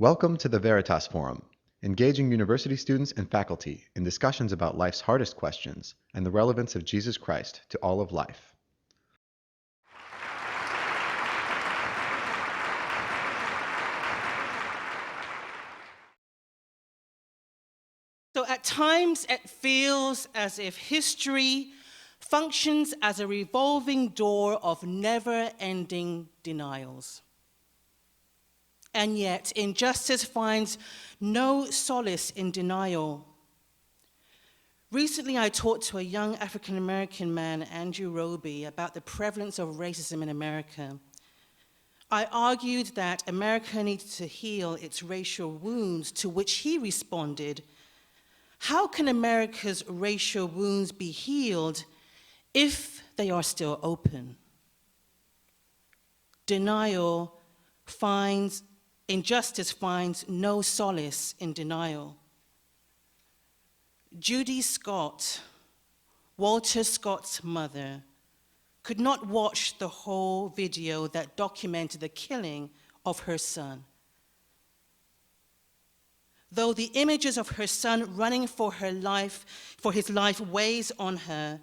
Welcome to the Veritas Forum, engaging university students and faculty in discussions about life's hardest questions and the relevance of Jesus Christ to all of life. So at times it feels as if history functions as a revolving door of never-ending denials. And yet injustice finds no solace in denial. Recently I talked to a young African-American man, Andrew Roby, about the prevalence of racism in America. I argued that America needed to heal its racial wounds, to which he responded, how can America's racial wounds be healed if they are still open? Injustice finds no solace in denial. Judy Scott, Walter Scott's mother, could not watch the whole video that documented the killing of her son. Though the images of her son running for his life weighs on her,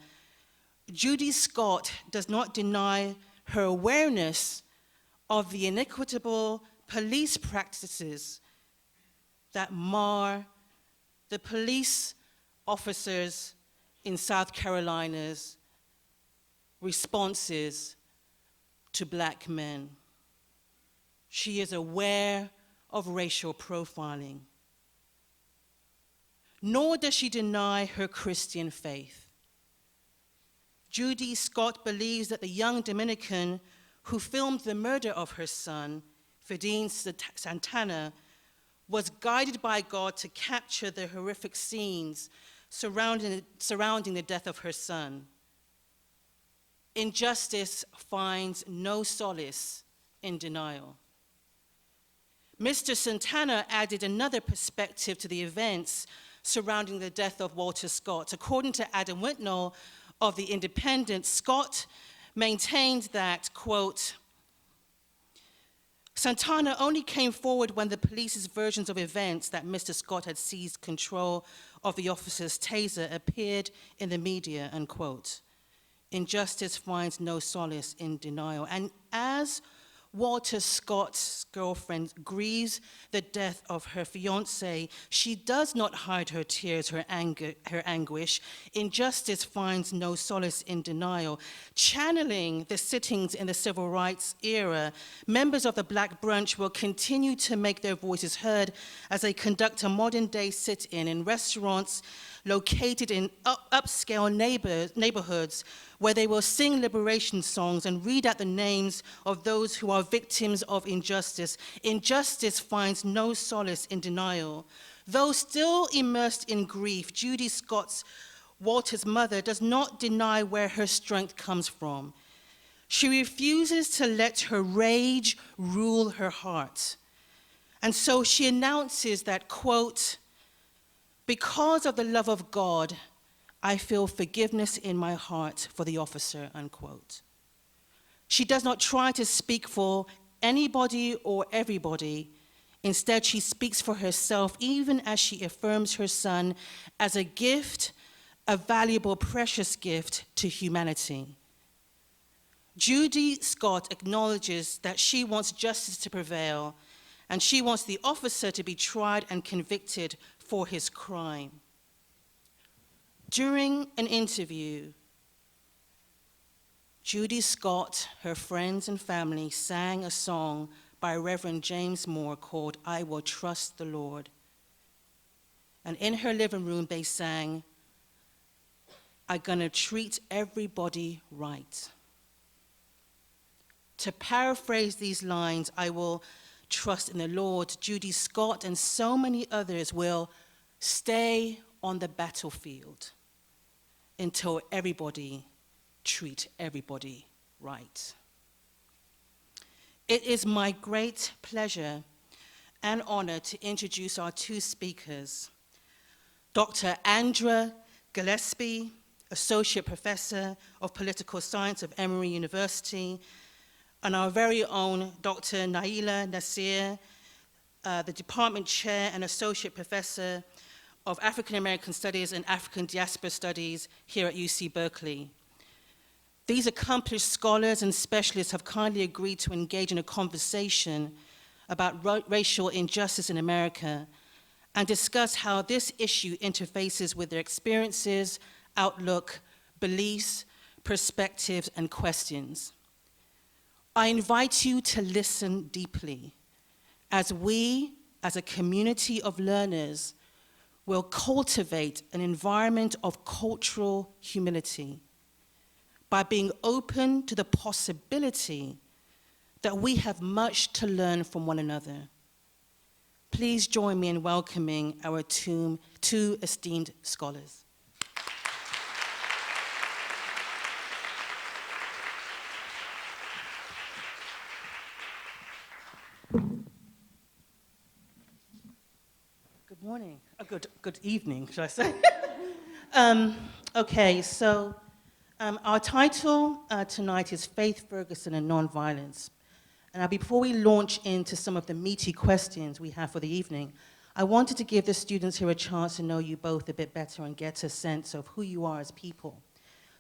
Judy Scott does not deny her awareness of the inequitable police practices that mar the police officers in South Carolina's responses to black men. She is aware of racial profiling. Nor does she deny her Christian faith. Judy Scott believes that the young Dominican who filmed the murder of her son, Fidene Santana, was guided by God to capture the horrific scenes surrounding the death of her son. Injustice finds no solace in denial. Mr. Santana added another perspective to the events surrounding the death of Walter Scott. According to Adam Whitnell of The Independent, Scott maintained that, quote, Santana only came forward when the police's versions of events that Mr. Scott had seized control of the officer's taser appeared in the media, unquote. Injustice finds no solace in denial. And as Walter Scott's girlfriend grieves the death of her fiancé, she does not hide her tears, her anger, her anguish. Injustice finds no solace in denial. Channeling the sittings in the civil rights era, members of the Black Brunch will continue to make their voices heard as they conduct a modern-day sit-in in restaurants located in upscale neighborhoods, where they will sing liberation songs and read out the names of those who are victims of injustice. Injustice finds no solace in denial. Though still immersed in grief, Judy Scott's Walter's mother does not deny where her strength comes from. She refuses to let her rage rule her heart. And so she announces that, quote, because of the love of God, I feel forgiveness in my heart for the officer, unquote. She does not try to speak for anybody or everybody. Instead, she speaks for herself, even as she affirms her son as a gift, a valuable, precious gift to humanity. Judy Scott acknowledges that she wants justice to prevail, and she wants the officer to be tried and convicted for his crime. During an interview, Judy Scott, her friends and family sang a song by Reverend James Moore called I Will Trust the Lord. And in her living room, they sang, I'm gonna treat everybody right. To paraphrase these lines, I will trust in the Lord. Judy Scott and so many others will stay on the battlefield until everybody treat everybody right. It is my great pleasure and honor to introduce our two speakers, Dr. Andra Gillespie, Associate Professor of Political Science of Emory University, and our very own Dr. Naila Nasir, the Department Chair and Associate Professor of African American Studies and African Diaspora Studies here at UC Berkeley. These accomplished scholars and specialists have kindly agreed to engage in a conversation about racial injustice in America and discuss how this issue interfaces with their experiences, outlook, beliefs, perspectives, and questions. I invite you to listen deeply as we, as a community of learners, will cultivate an environment of cultural humility by being open to the possibility that we have much to learn from one another. Please join me in welcoming our two esteemed scholars. Good morning, good evening, should I say? Okay, so our title tonight is Faith Ferguson and Nonviolence. And before we launch into some of the meaty questions we have for the evening, I wanted to give the students here a chance to know you both a bit better and get a sense of who you are as people.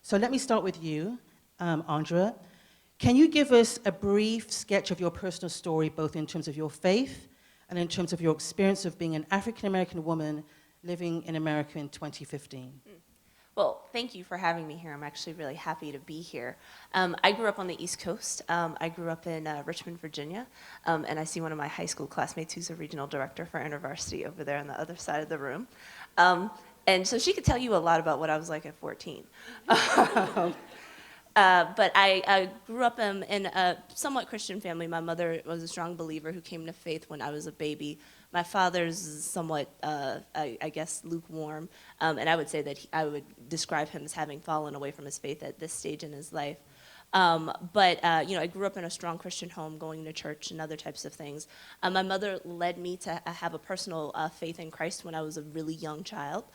So let me start with you, Andrea. Can you give us a brief sketch of your personal story, both in terms of your faith and in terms of your experience of being an African-American woman living in America in 2015? Well, thank you for having me here. I'm actually really happy to be here. I grew up on the East Coast. I grew up in Richmond, Virginia, and I see one of my high school classmates who's a regional director for InterVarsity over there on the other side of the room. And so she could tell you a lot about what I was like at 14. But I grew up in a somewhat Christian family. My mother was a strong believer who came to faith when I was a baby. My father's somewhat, I guess, lukewarm, and I would say that I would describe him as having fallen away from his faith at this stage in his life. But I grew up in a strong Christian home, going to church and other types of things. My mother led me to have a personal faith in Christ when I was a really young child.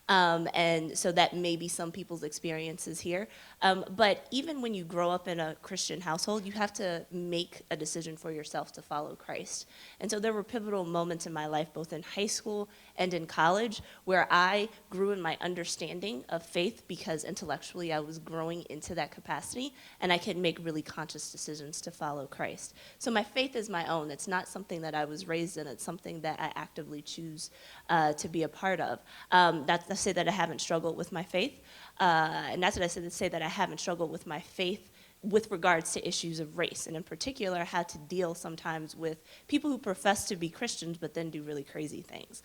And so that may be some people's experiences here. But even when you grow up in a Christian household, you have to make a decision for yourself to follow Christ. And so there were pivotal moments in my life, both in high school and in college, where I grew in my understanding of faith because intellectually I was growing into that capacity, and I could make really conscious decisions to follow Christ. So my faith is my own. It's not something that I was raised in. It's something that I actively choose to be a part of. That's to say that I haven't struggled with my faith, and that's what I said to say that I haven't struggled with my faith with regards to issues of race, and in particular, I had to deal sometimes with people who profess to be Christians but then do really crazy things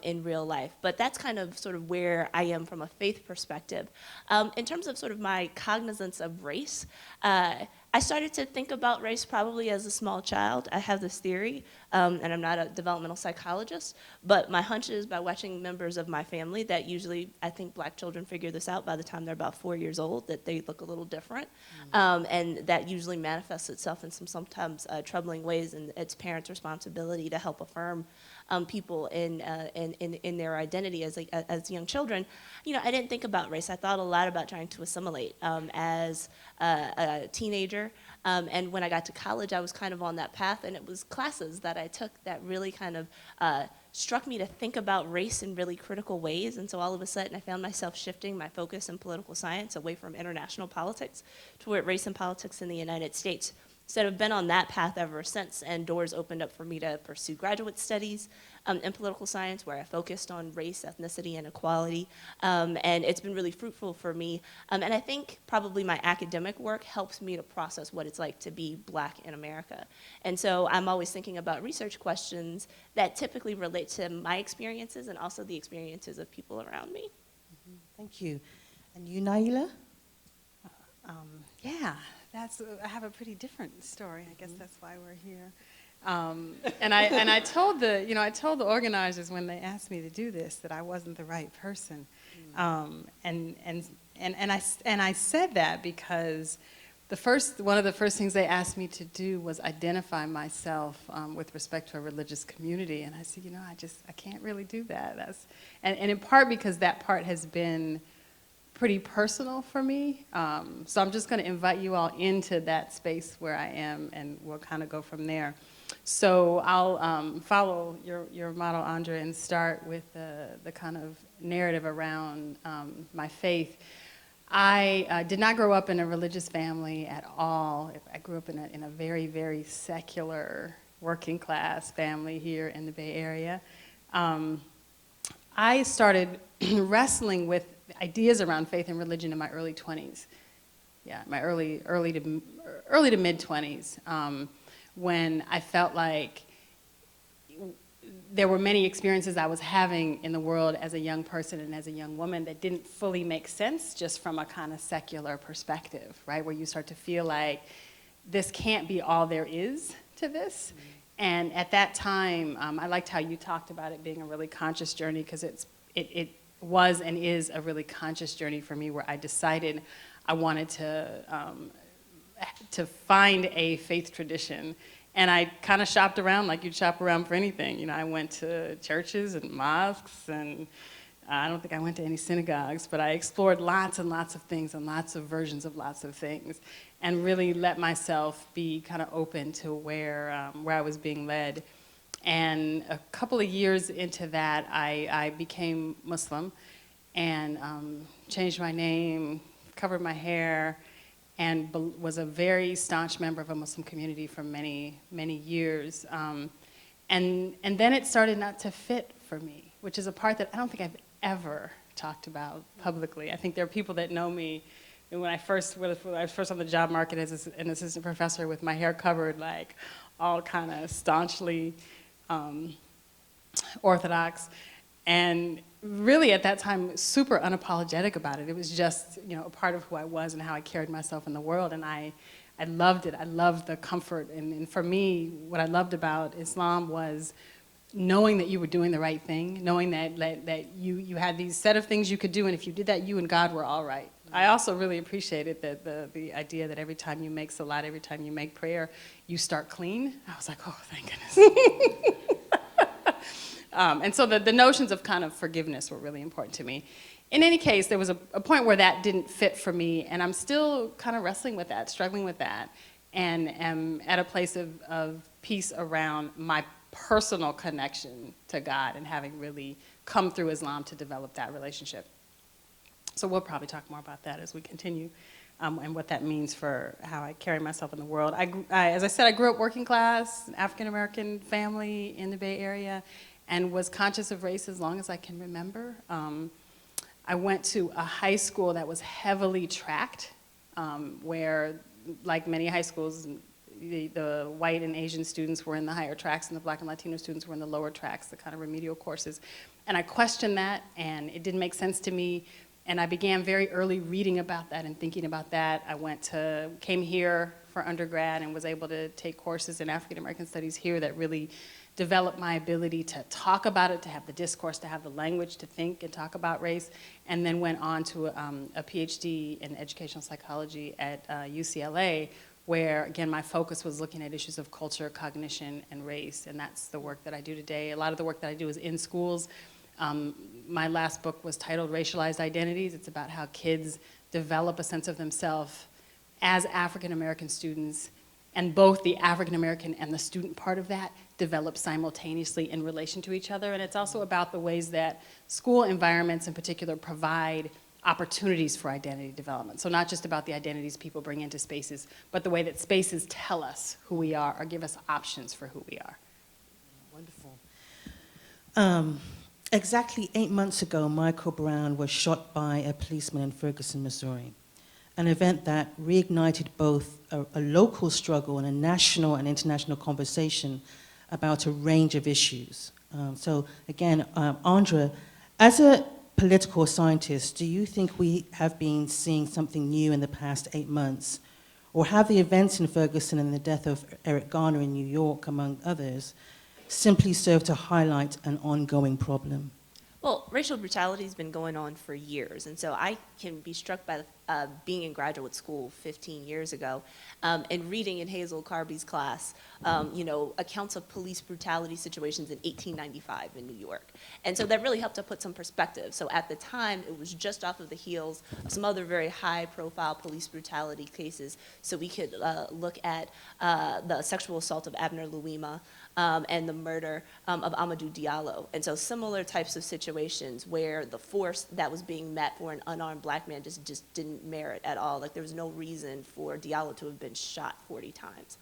in real life. But that's kind of sort of where I am from a faith perspective. In terms of sort of my cognizance of race, I started to think about race probably as a small child. I have this theory, and I'm not a developmental psychologist, but my hunch is by watching members of my family that usually I think black children figure this out by the time they're about 4 years old, that they look a little different. And that usually manifests itself in some sometimes troubling ways, and it's parents' responsibility to help affirm people in their identity as young children. I didn't think about race. I thought a lot about trying to assimilate as a teenager. And when I got to college, I was kind of on that path, and it was classes that I took that really kind of struck me to think about race in really critical ways. And so all of a sudden, I found myself shifting my focus in political science away from international politics toward race and politics in the United States. So I've been on that path ever since, and doors opened up for me to pursue graduate studies in political science, where I focused on race, ethnicity, and equality, and it's been really fruitful for me. And I think probably my academic work helps me to process what it's like to be black in America. And so I'm always thinking about research questions that typically relate to my experiences and also the experiences of people around me. Thank you. And you, Naila? Yeah, I have a pretty different story. I guess that's why we're here. And I told the organizers when they asked me to do this that I wasn't the right person. And I said that because one of the first things they asked me to do was identify myself with respect to a religious community, and I said, I can't really do that. And in part because that part has been pretty personal for me. So I'm just going to invite you all into that space where I am, and we'll kind of go from there. So I'll follow your model, Andra, and start with the kind of narrative around my faith. I did not grow up in a religious family at all. I grew up in a very, very secular, working class family here in the Bay Area. I started wrestling with ideas around faith and religion in my early 20s. Yeah, my early to mid 20s, when I felt like there were many experiences I was having in the world as a young person and as a young woman that didn't fully make sense just from a kind of secular perspective, right? Where you start to feel like this can't be all there is to this. Mm-hmm. And at that time, I liked how you talked about it being a really conscious journey, because it was and is a really conscious journey for me, where I decided I wanted to find a faith tradition. And I kind of shopped around like you'd shop around for anything. You know, I went to churches and mosques, and I don't think I went to any synagogues, but I explored lots and lots of things and lots of versions of lots of things, and really let myself be kind of open to where I was being led. And a couple of years into that, I became Muslim and changed my name, covered my hair, and was a very staunch member of a Muslim community for many, many years. And then it started not to fit for me, which is a part that I don't think I've ever talked about publicly. I think there are people that know me, and when I was first on the job market as an assistant professor with my hair covered, like all kind of staunchly orthodox, and really at that time super unapologetic about it. It was just, you know, a part of who I was and how I carried myself in the world, and I loved it. I loved the comfort, and for me, what I loved about Islam was knowing that you were doing the right thing, knowing that you had these set of things you could do, and if you did that, you and God were all right. I also really appreciated the idea that every time you make salat, every time you make prayer, you start clean. I was like, oh, thank goodness. And so the notions of kind of forgiveness were really important to me. In any case, there was a point where that didn't fit for me, and I'm still kind of wrestling with that, struggling with that, and am at a place of peace around my personal connection to God and having really come through Islam to develop that relationship. So we'll probably talk more about that as we continue, and what that means for how I carry myself in the world. As I said, I grew up working class, African-American family in the Bay Area, and was conscious of race as long as I can remember. I went to a high school that was heavily tracked, where, like many high schools, the white and Asian students were in the higher tracks, and the Black and Latino students were in the lower tracks, the kind of remedial courses. And I questioned that, and it didn't make sense to me. And I began very early reading about that and thinking about that. I came here for undergrad and was able to take courses in African American studies here that really developed my ability to talk about it, to have the discourse, to have the language to think and talk about race, and then went on to a PhD in educational psychology at UCLA, where, again, my focus was looking at issues of culture, cognition, and race, and that's the work that I do today. A lot of the work that I do is in schools. My last book was titled Racialized Identities. It's about how kids develop a sense of themselves as African American students, and both the African American and the student part of that develop simultaneously in relation to each other. And it's also about the ways that school environments in particular provide opportunities for identity development. So not just about the identities people bring into spaces, but the way that spaces tell us who we are or give us options for who we are. Wonderful. Exactly 8 months ago, Michael Brown was shot by a policeman in Ferguson, Missouri, an event that reignited both a local struggle and a national and international conversation about a range of issues. So again, Andra, as a political scientist, do you think we have been seeing something new in the past 8 months? Or have the events in Ferguson and the death of Eric Garner in New York, among others, simply served to highlight an ongoing problem? Well, racial brutality has been going on for years, and so I can be struck by being in graduate school 15 years ago and reading in Hazel Carby's class, accounts of police brutality situations in 1895 in New York. And so that really helped to put some perspective. So at the time, it was just off of the heels of some other very high-profile police brutality cases. So we could look at the sexual assault of Abner Louima, and the murder of Amadou Diallo. And so similar types of situations where the force that was being met for an unarmed black man just didn't merit at all. Like there was no reason for Diallo to have been shot 40 times.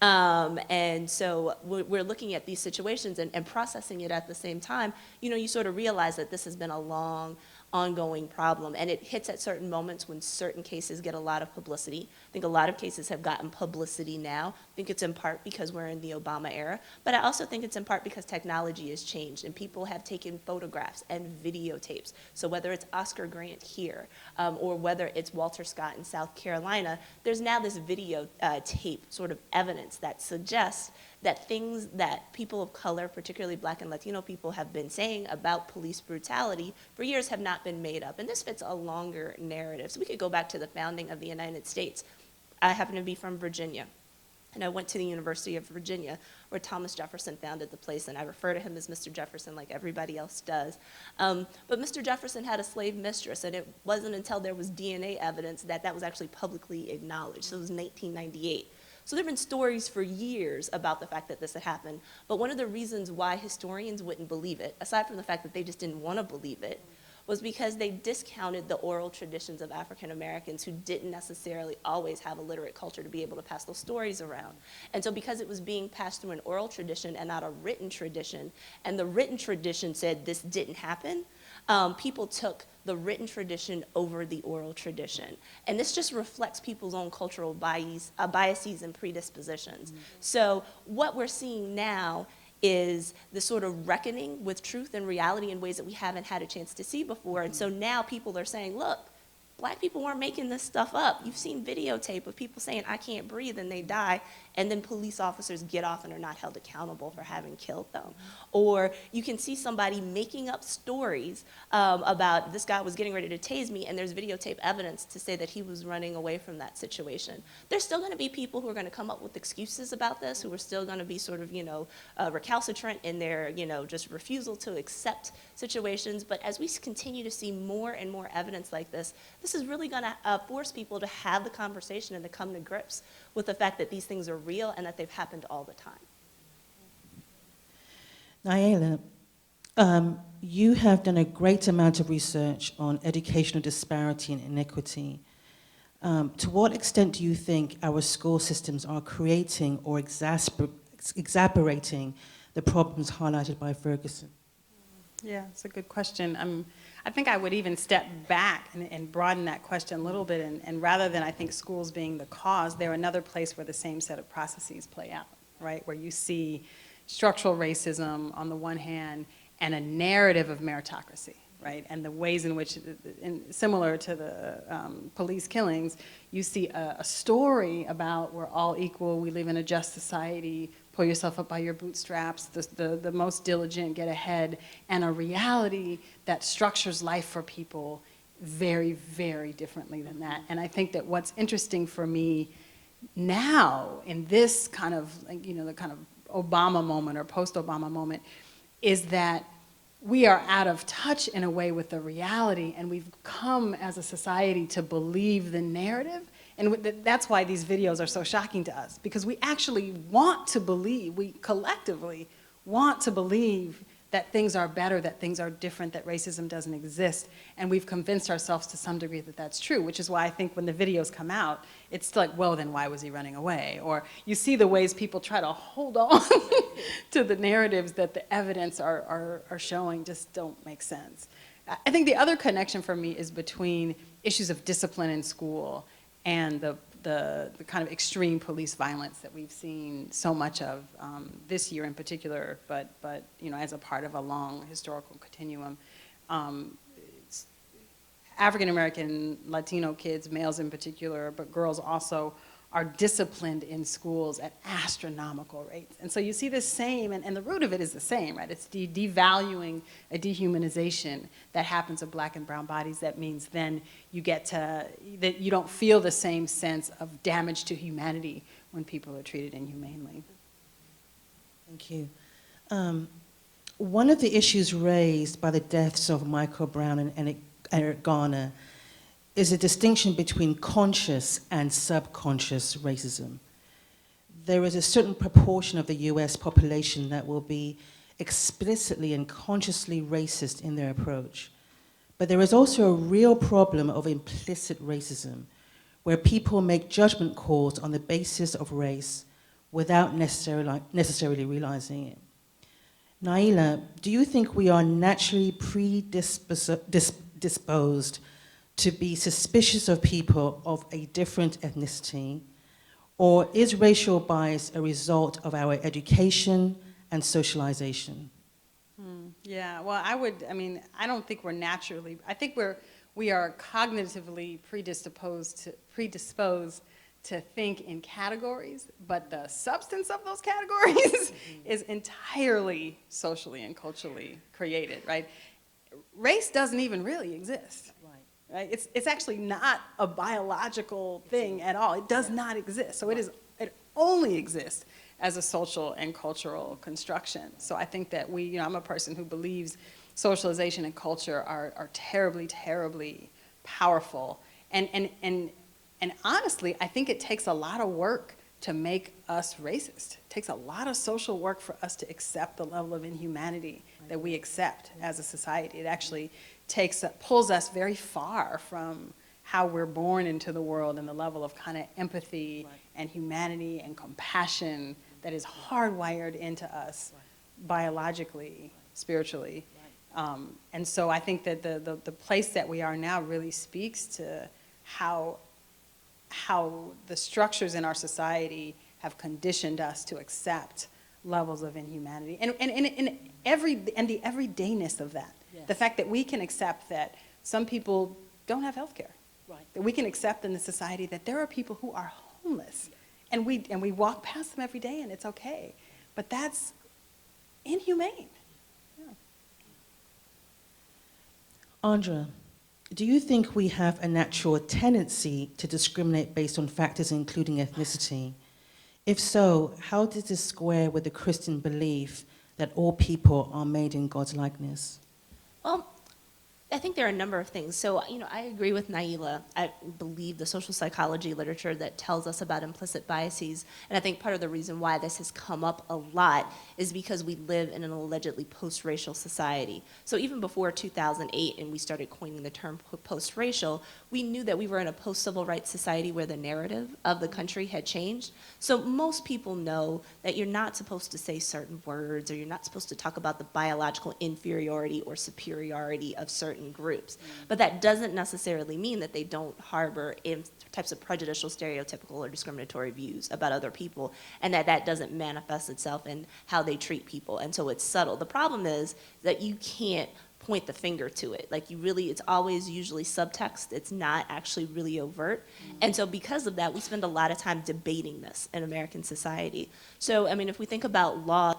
And so we're looking at these situations and processing it at the same time. You sort of realize that this has been a long, ongoing problem, and it hits at certain moments when certain cases get a lot of publicity. I think a lot of cases have gotten publicity now. I think it's in part because we're in the Obama era, but I also think it's in part because technology has changed and people have taken photographs and videotapes. So whether it's Oscar Grant here or whether it's Walter Scott in South Carolina, there's now this video tape sort of evidence that suggests that things that people of color, particularly Black and Latino people, have been saying about police brutality for years have not been made up. And this fits a longer narrative. So we could go back to the founding of the United States. I happen to be from Virginia, and I went to the University of Virginia, where Thomas Jefferson founded the place, and I refer to him as Mr. Jefferson like everybody else does. But Mr. Jefferson had a slave mistress, and it wasn't until there was DNA evidence that was actually publicly acknowledged. So it was 1998. So there have been stories for years about the fact that this had happened, but one of the reasons why historians wouldn't believe it, aside from the fact that they just didn't want to believe it, was because they discounted the oral traditions of African Americans who didn't necessarily always have a literate culture to be able to pass those stories around. And so because it was being passed through an oral tradition and not a written tradition, and the written tradition said this didn't happen, people took the written tradition over the oral tradition. And this just reflects people's own cultural biases and predispositions. So what we're seeing now is the sort of reckoning with truth and reality in ways that we haven't had a chance to see before. And so now people are saying, look, Black people weren't making this stuff up. You've seen videotape of people saying, I can't breathe, and they die, and then police officers get off and are not held accountable for having killed them. Or you can see somebody making up stories about this guy was getting ready to tase me, and there's videotape evidence to say that he was running away from that situation. There's still gonna be people who are gonna come up with excuses about this, who are still gonna be sort of, recalcitrant in their, just refusal to accept situations. But as we continue to see more and more evidence like this is really going to force people to have the conversation and to come to grips with the fact that these things are real and that they've happened all the time. Nayela, you have done a great amount of research on educational disparity and inequity. To what extent do you think our school systems are creating or exacerbating the problems highlighted by Ferguson? Yeah, it's a good question. I think I would even step back and broaden that question a little bit, and rather than I think schools being the cause, they're another place where the same set of processes play out, right? Where you see structural racism on the one hand and a narrative of meritocracy, right? And the ways in which, similar to the police killings, you see a story about we're all equal, we live in a just society, pull yourself up by your bootstraps, the most diligent get ahead, and a reality that structures life for people very, very differently than that. And I think that what's interesting for me now in this kind of, the kind of Obama moment or post-Obama moment is that we are out of touch in a way with the reality, and we've come as a society to believe the narrative. And that's why these videos are so shocking to us, because we actually want to believe, we collectively want to believe that things are better, that things are different, that racism doesn't exist. And we've convinced ourselves to some degree that that's true, which is why I think when the videos come out, it's like, well, then why was he running away? Or you see the ways people try to hold on to the narratives that the evidence are showing just don't make sense. I think the other connection for me is between issues of discipline in school and the kind of extreme police violence that we've seen so much of this year in particular, but as a part of a long historical continuum. African American, Latino kids, males in particular, but girls also, are disciplined in schools at astronomical rates. And so you see the same, and the root of it is the same, right? It's devaluing, a dehumanization that happens of black and brown bodies. That means then you get to, that you don't feel the same sense of damage to humanity when people are treated inhumanely. Thank you. One of the issues raised by the deaths of Michael Brown and Eric Garner is a distinction between conscious and subconscious racism. There is a certain proportion of the US population that will be explicitly and consciously racist in their approach. But there is also a real problem of implicit racism, where people make judgment calls on the basis of race without necessarily realizing it. Naila, do you think we are naturally predisposed to be suspicious of people of a different ethnicity, or is racial bias a result of our education and socialization? Yeah, well, I don't think we're naturally, I think we are cognitively predisposed to think in categories, but the substance of those categories is entirely socially and culturally created, right? Race doesn't even really exist. Right? It's actually not a biological thing at all. It does not exist. So it only exists as a social and cultural construction. So I think that I'm a person who believes socialization and culture are terribly, terribly powerful. And honestly, I think it takes a lot of work to make us racist. It takes a lot of social work for us to accept the level of inhumanity that we accept as a society. It actually pulls us very far from how we're born into the world and the level of kind of empathy and humanity and compassion that is hardwired into us biologically, spiritually. And so I think that the place that we are now really speaks to how the structures in our society have conditioned us to accept levels of inhumanity and the everydayness of that. Yes. The fact that we can accept that some people don't have health care. Right. That we can accept in the society that there are people who are homeless. Yeah. And we walk past them every day and it's okay. But that's inhumane. Yeah. Andra, do you think we have a natural tendency to discriminate based on factors including ethnicity? If so, how does this square with the Christian belief that all people are made in God's likeness? Well, I think there are a number of things. So, I agree with Naila. I believe the social psychology literature that tells us about implicit biases, and I think part of the reason why this has come up a lot is because we live in an allegedly post-racial society. So even before 2008 and we started coining the term post-racial, we knew that we were in a post-civil rights society where the narrative of the country had changed. So most people know that you're not supposed to say certain words, or you're not supposed to talk about the biological inferiority or superiority of certain groups. But that doesn't necessarily mean that they don't harbor types of prejudicial, stereotypical, or discriminatory views about other people, and that doesn't manifest itself in how they treat people. And so it's subtle. The problem is that you can't point the finger to it. Like it's always usually subtext. It's not actually really overt. And so because of that, we spend a lot of time debating this in American society. So, if we think about laws,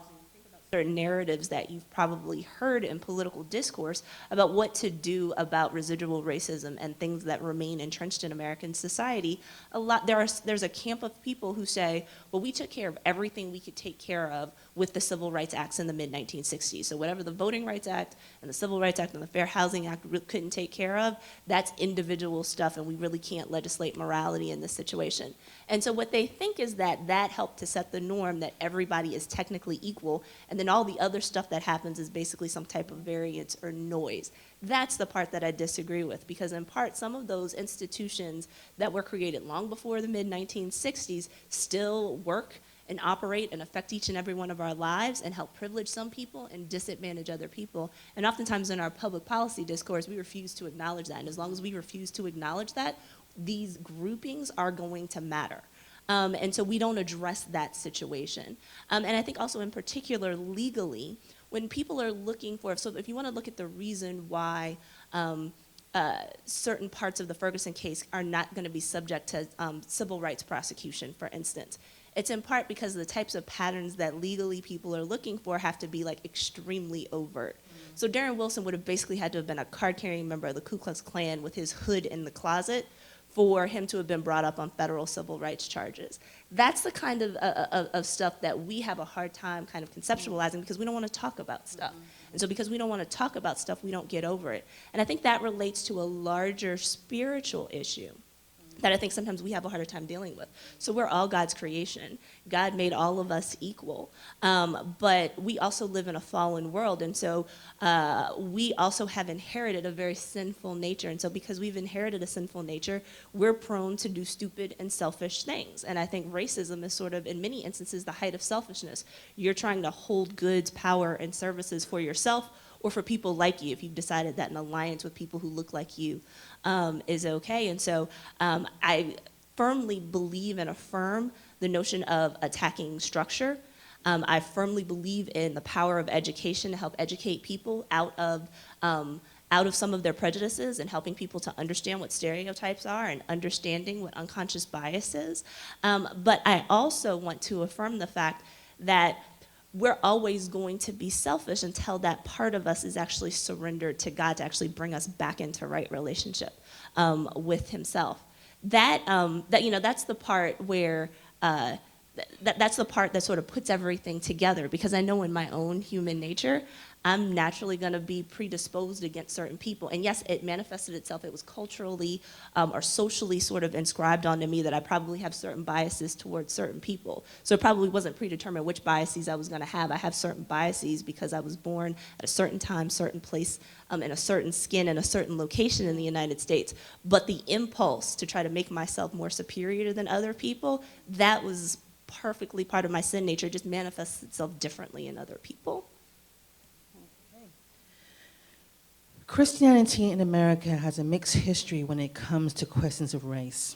certain narratives that you've probably heard in political discourse about what to do about residual racism and things that remain entrenched in American society, there's a camp of people who say, well, we took care of everything we could take care of with the Civil Rights Acts in the mid-1960s. So whatever the Voting Rights Act and the Civil Rights Act and the Fair Housing Act couldn't take care of, that's individual stuff, and we really can't legislate morality in this situation. And so what they think is that helped to set the norm that everybody is technically equal, and then all the other stuff that happens is basically some type of variance or noise. That's the part that I disagree with, because in part, some of those institutions that were created long before the mid-1960s still work and operate and affect each and every one of our lives and help privilege some people and disadvantage other people. And oftentimes in our public policy discourse, we refuse to acknowledge that. And as long as we refuse to acknowledge that, these groupings are going to matter. And so we don't address that situation. And I think also in particular legally, when people are looking for, so if you want to look at the reason why certain parts of the Ferguson case are not going to be subject to civil rights prosecution, for instance. It's in part because the types of patterns that legally people are looking for have to be like extremely overt. So Darren Wilson would have basically had to have been a card-carrying member of the Ku Klux Klan with his hood in the closet for him to have been brought up on federal civil rights charges. That's the kind of stuff that we have a hard time kind of conceptualizing because we don't want to talk about stuff. And so because we don't want to talk about stuff, we don't get over it. And I think that relates to a larger spiritual issue that I think sometimes we have a harder time dealing with. So we're all God's creation. God made all of us equal. But we also live in a fallen world, and so we also have inherited a very sinful nature. And so because we've inherited a sinful nature, we're prone to do stupid and selfish things. And I think racism is sort of, in many instances, the height of selfishness. You're trying to hold goods, power, and services for yourself or for people like you, if you've decided that an alliance with people who look like you is okay. And so I firmly believe and affirm the notion of attacking structure. I firmly believe in the power of education to help educate people out of some of their prejudices and helping people to understand what stereotypes are and understanding what unconscious bias is. But I also want to affirm the fact that we're always going to be selfish until that part of us is actually surrendered to God to actually bring us back into right relationship with Himself. That's the part where that's the part that sort of puts everything together, because I know in my own human nature, I'm naturally going to be predisposed against certain people. And yes, it manifested itself. It was culturally or socially sort of inscribed onto me that I probably have certain biases towards certain people. So it probably wasn't predetermined which biases I was going to have. I have certain biases because I was born at a certain time, certain place, in a certain skin, in a certain location in the United States. But the impulse to try to make myself more superior than other people, that was perfectly part of my sin nature. It just manifests itself differently in other people. Christianity in America has a mixed history when it comes to questions of race.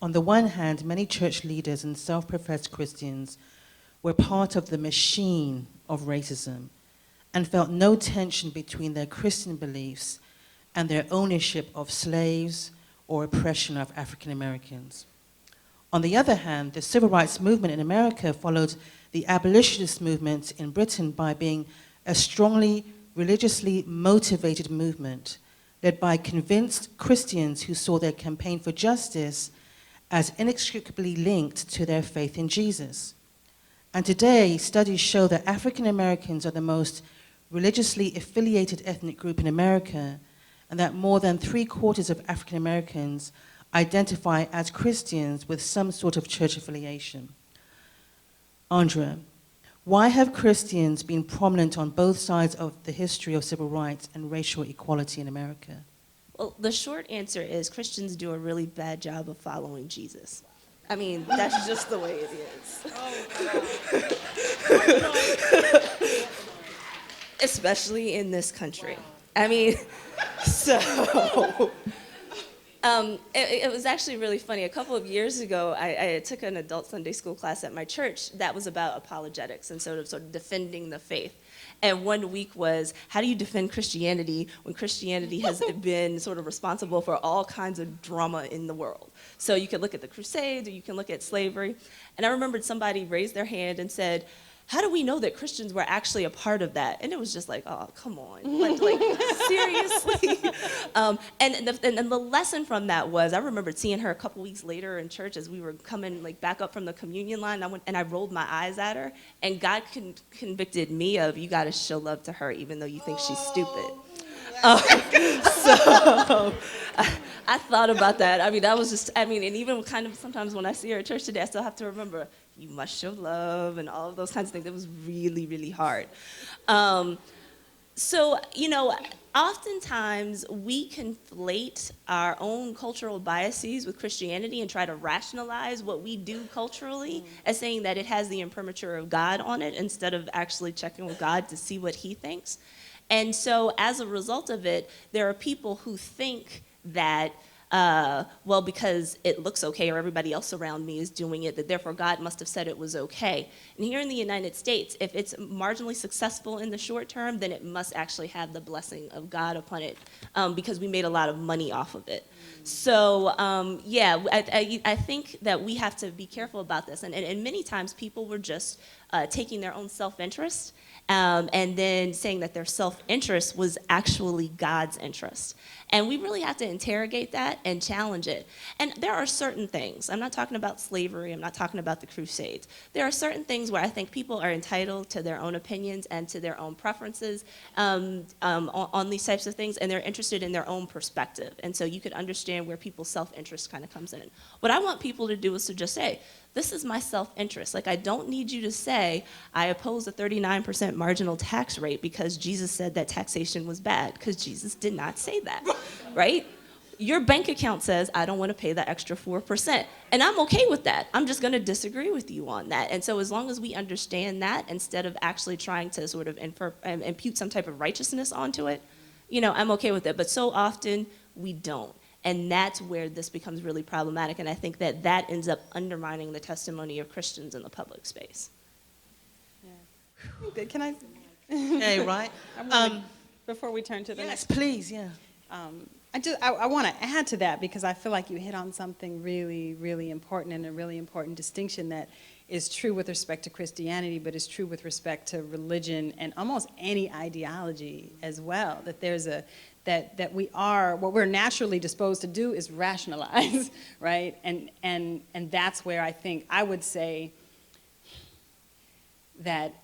On the one hand, many church leaders and self-professed Christians were part of the machine of racism and felt no tension between their Christian beliefs and their ownership of slaves or oppression of African Americans. On the other hand, the civil rights movement in America followed the abolitionist movement in Britain by being a strongly religiously motivated movement led by convinced Christians who saw their campaign for justice as inextricably linked to their faith in Jesus. And today, studies show that African Americans are the most religiously affiliated ethnic group in America, and that more than 3/4 of African Americans identify as Christians with some sort of church affiliation. Andrea, why have Christians been prominent on both sides of the history of civil rights and racial equality in America? Well, the short answer is Christians do a really bad job of following Jesus. I mean, that's just the way it is. Especially in this country. I mean, so... It was actually really funny. A couple of years ago, I took an adult Sunday school class at my church that was about apologetics and sort of defending the faith. And 1 week was, how do you defend Christianity when Christianity has been sort of responsible for all kinds of drama in the world? So you can look at the Crusades, or you can look at slavery. And I remembered somebody raised their hand and said, how do we know that Christians were actually a part of that? And it was just like, oh, come on. Like seriously? And the lesson from that was, I remembered seeing her a couple weeks later in church as we were coming back up from the communion line. I rolled my eyes at her, and God convicted me of, you got to show love to her even though you think she's stupid. So I thought about that. I mean, that was just, and even kind of sometimes when I see her at church today, I still have to remember, you must show love and all of those kinds of things. It was really, really hard. So, oftentimes we conflate our own cultural biases with Christianity and try to rationalize what we do culturally as saying that it has the imprimatur of God on it instead of actually checking with God to see what He thinks. And so as a result of it, there are people who think that well, because it looks okay or everybody else around me is doing it, that therefore God must have said it was okay. And here in the United States, if it's marginally successful in the short term, then it must actually have the blessing of God upon it, because we made a lot of money off of it. So yeah, I think that we have to be careful about this. And many times people were just taking their own self-interest and then saying that their self-interest was actually God's interest. And we really have to interrogate that and challenge it. And there are certain things, I'm not talking about slavery, I'm not talking about the Crusades. There are certain things where I think people are entitled to their own opinions and to their own preferences on these types of things, and they're interested in their own perspective. And so you could understand where people's self-interest kind of comes in. What I want people to do is to just say, this is my self-interest. Like, I don't need you to say, I oppose a 39% marginal tax rate because Jesus said that taxation was bad, because Jesus did not say that, right? Your bank account says, I don't want to pay that extra 4%. And I'm okay with that. I'm just going to disagree with you on that. And so as long as we understand that, instead of actually trying to sort of impute some type of righteousness onto it, you know, I'm okay with it. But so often, we don't. And that's where this becomes really problematic. And I think that that ends up undermining the testimony of Christians in the public space. Yeah. Can I? Hey, right? Before we turn to the Yes, next. please, yeah. I want to add to that, because I feel like you hit on something really, really important, and a really important distinction that is true with respect to Christianity, but is true with respect to religion and almost any ideology as well. That there's that we are, what we're naturally disposed to do is rationalize, right? And that's where I think I would say that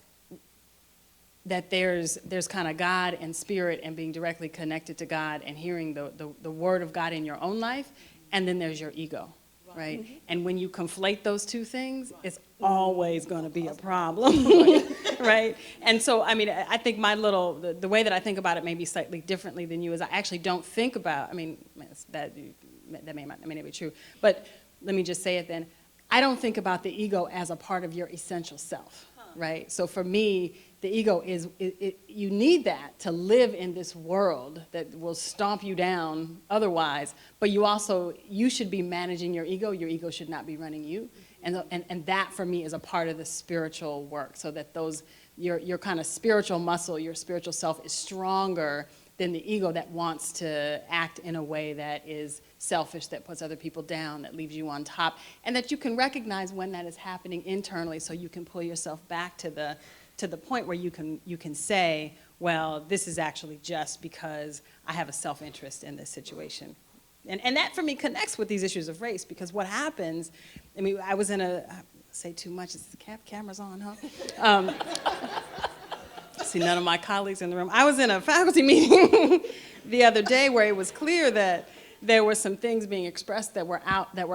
there's kind of God and spirit and being directly connected to God and hearing the word of God in your own life, and then there's your ego, right? Mm-hmm. And when you conflate those two things, it's always going to be a problem, right? And so, I mean, I think the way that I think about it maybe slightly differently than you is I actually don't think about, I mean, that may not be true, but let me just say it then. I don't think about the ego as a part of your essential self, right? So for me, the ego is, you need that to live in this world that will stomp you down otherwise, but you should be managing your ego should not be running you. And that for me is a part of the spiritual work, so that your kind of spiritual muscle, your spiritual self is stronger than the ego that wants to act in a way that is selfish, that puts other people down, that leaves you on top, and that you can recognize when that is happening internally, so you can pull yourself back to the point where you can say, well, this is actually just because I have a self-interest in this situation. And that for me connects with these issues of race, because what happens, I mean, I was in I say too much, is the camera's on, huh? See none of my colleagues in the room. I was in a faculty meeting the other day where it was clear that there were some things being expressed that were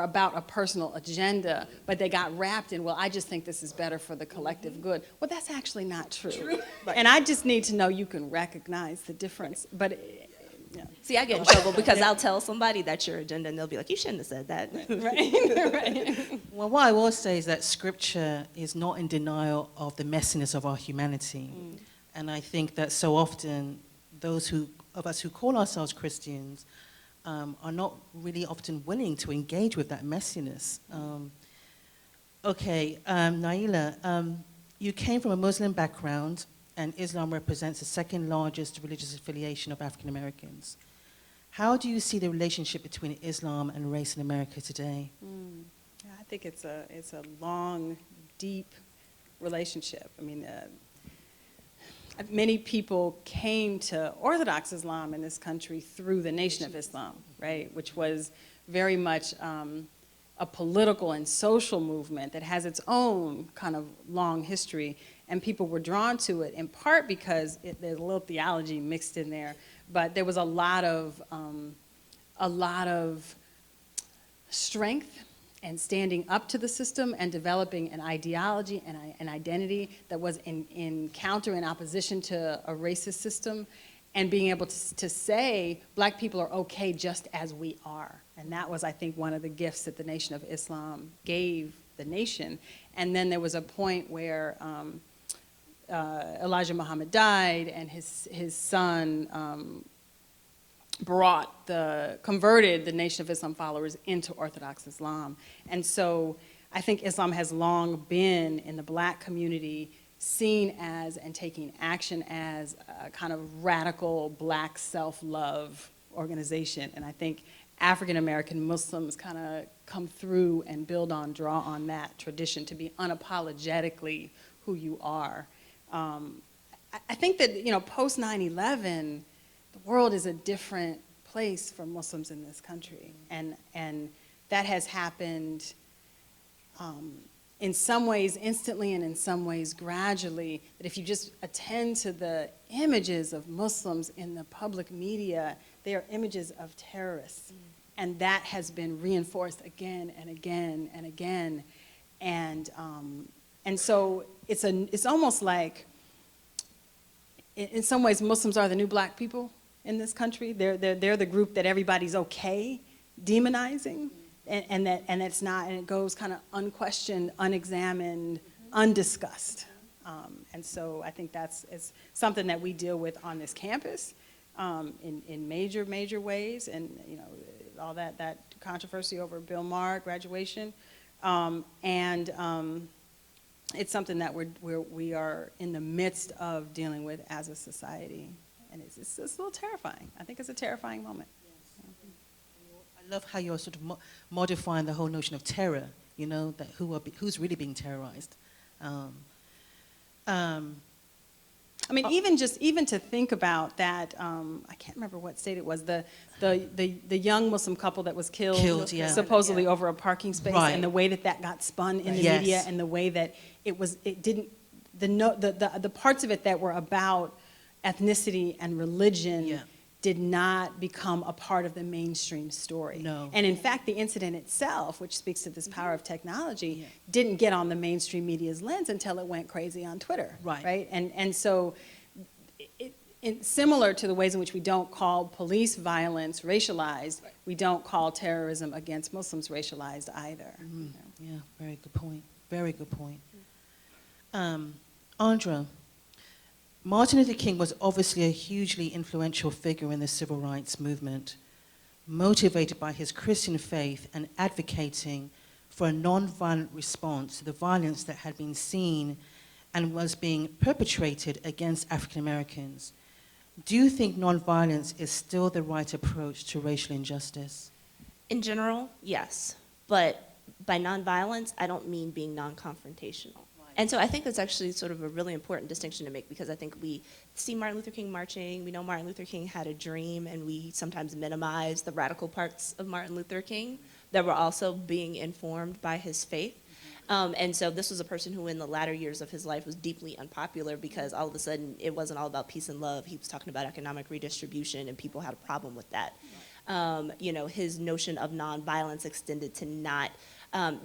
about a personal agenda, but they got wrapped in, well, I just think this is better for the collective good. Well, that's actually not true. And I just need to know you can recognize the difference. But yeah. See, I get in trouble because I'll tell somebody that's your agenda, and they'll be like, you shouldn't have said that. Right. Well, what I will say is that Scripture is not in denial of the messiness of our humanity. And I think that so often those of us who call ourselves Christians are not really often willing to engage with that messiness. Naila, you came from a Muslim background, and Islam represents the second largest religious affiliation of African Americans. How do you see the relationship between Islam and race in America today? Yeah, I think it's a long, deep relationship. I mean, many people came to Orthodox Islam in this country through the Nation of Islam, right, which was very much a political and social movement that has its own kind of long history, and people were drawn to it in part because there's a little theology mixed in there, but there was a lot of strength and standing up to the system and developing an ideology and an identity that was in counter and opposition to a racist system, and being able to say black people are okay just as we are. And that was, I think, one of the gifts that the Nation of Islam gave the nation. And then there was a point where Elijah Muhammad died, and his son converted the Nation of Islam followers into Orthodox Islam. And so I think Islam has long been in the black community seen as and taking action as a kind of radical black self-love organization. And I think African American Muslims kind of come through and draw on that tradition to be unapologetically who you are. I think that, post 9/11, the world is a different place for Muslims in this country. And that has happened in some ways instantly and in some ways gradually, that if you just attend to the images of Muslims in the public media, they are images of terrorists. And that has been reinforced again and again and again. And so it's almost like, in some ways, Muslims are the new black people in this country. They're the group that everybody's okay demonizing. And it's not, and it goes kind of unquestioned, unexamined, undiscussed. And so I think it's something that we deal with on this campus in major ways, and all that controversy over Bill Maher graduation, and it's something that we are in the midst of dealing with as a society, and it's a little terrifying. I think it's a terrifying moment. I love how you're sort of modifying the whole notion of terror, that who's really being terrorized. I mean, even to think about that, I can't remember what state it was, the young Muslim couple that was killed yeah. supposedly over a parking space, Right. and the way that got spun in the Yes. media, and the way that the parts of it that were about ethnicity and religion Yeah. did not become a part of the mainstream story. No. And in fact, the incident itself, which speaks to this power of technology, didn't get on the mainstream media's lens until it went crazy on Twitter. Right. And so, similar to the ways in which we don't call police violence racialized, we don't call terrorism against Muslims racialized either. Yeah, very good point. Very good point. Andra, Martin Luther King was obviously a hugely influential figure in the civil rights movement, motivated by his Christian faith and advocating for a nonviolent response to the violence that had been seen and was being perpetrated against African Americans. Do you think nonviolence is still the right approach to racial injustice? In general, yes. But by nonviolence, I don't mean being non-confrontational. And so I think that's actually sort of a really important distinction to make, because I think we see Martin Luther King marching, we know Martin Luther King had a dream, and we sometimes minimize the radical parts of Martin Luther King that were also being informed by his faith. And so this was a person who in the latter years of his life was deeply unpopular, because all of a sudden it wasn't all about peace and love. He was talking about economic redistribution, and people had a problem with that. His notion of nonviolence extended to not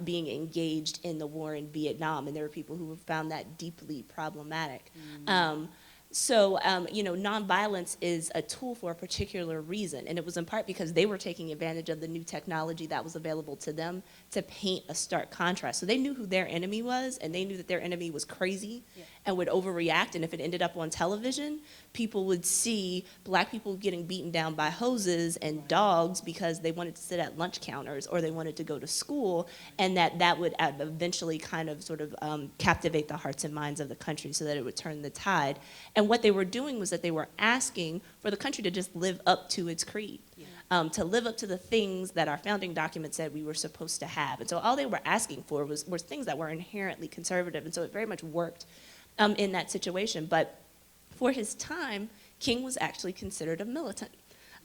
being engaged in the war in Vietnam, and there were people who found that deeply problematic. Nonviolence is a tool for a particular reason, and it was in part because they were taking advantage of the new technology that was available to them to paint a stark contrast. So they knew who their enemy was, and they knew that their enemy was crazy and would overreact, and if it ended up on television, people would see black people getting beaten down by hoses and dogs because they wanted to sit at lunch counters or they wanted to go to school, and that would eventually kind of sort of captivate the hearts and minds of the country so that it would turn the tide. And what they were doing was that they were asking for the country to just live up to its creed, to live up to the things that our founding document said we were supposed to have. And so all they were asking for was things that were inherently conservative, and so it very much worked in that situation. But for his time, King was actually considered a militant.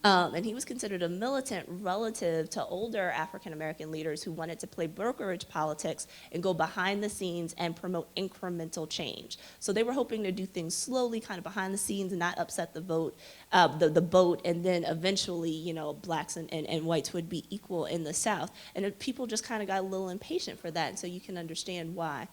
And he was considered a militant relative to older African-American leaders who wanted to play brokerage politics and go behind the scenes and promote incremental change. So they were hoping to do things slowly, kind of behind the scenes, and not upset the boat, and then eventually, blacks and whites would be equal in the South. And people just kind of got a little impatient for that, and so you can understand why.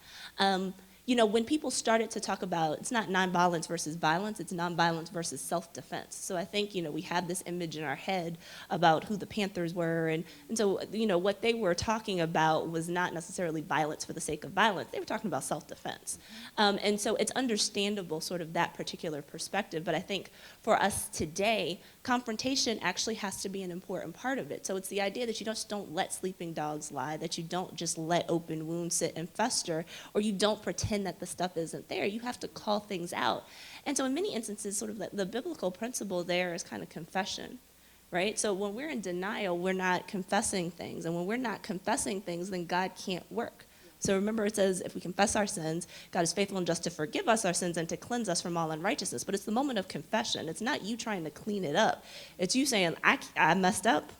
when people started to talk about, it's not nonviolence versus violence, it's nonviolence versus self-defense. So I think, we have this image in our head about who the Panthers were, and so, what they were talking about was not necessarily violence for the sake of violence. They were talking about self-defense. And so it's understandable, sort of that particular perspective, but I think for us today, confrontation actually has to be an important part of it. So it's the idea that you just don't let sleeping dogs lie, that you don't just let open wounds sit and fester, or you don't pretend that the stuff isn't there. You have to call things out. And so in many instances, sort of the biblical principle there is kind of confession, right? So when we're in denial, we're not confessing things. And when we're not confessing things, then God can't work. So remember, it says, if we confess our sins, God is faithful and just to forgive us our sins and to cleanse us from all unrighteousness. But it's the moment of confession. It's not you trying to clean it up. It's you saying, I messed up.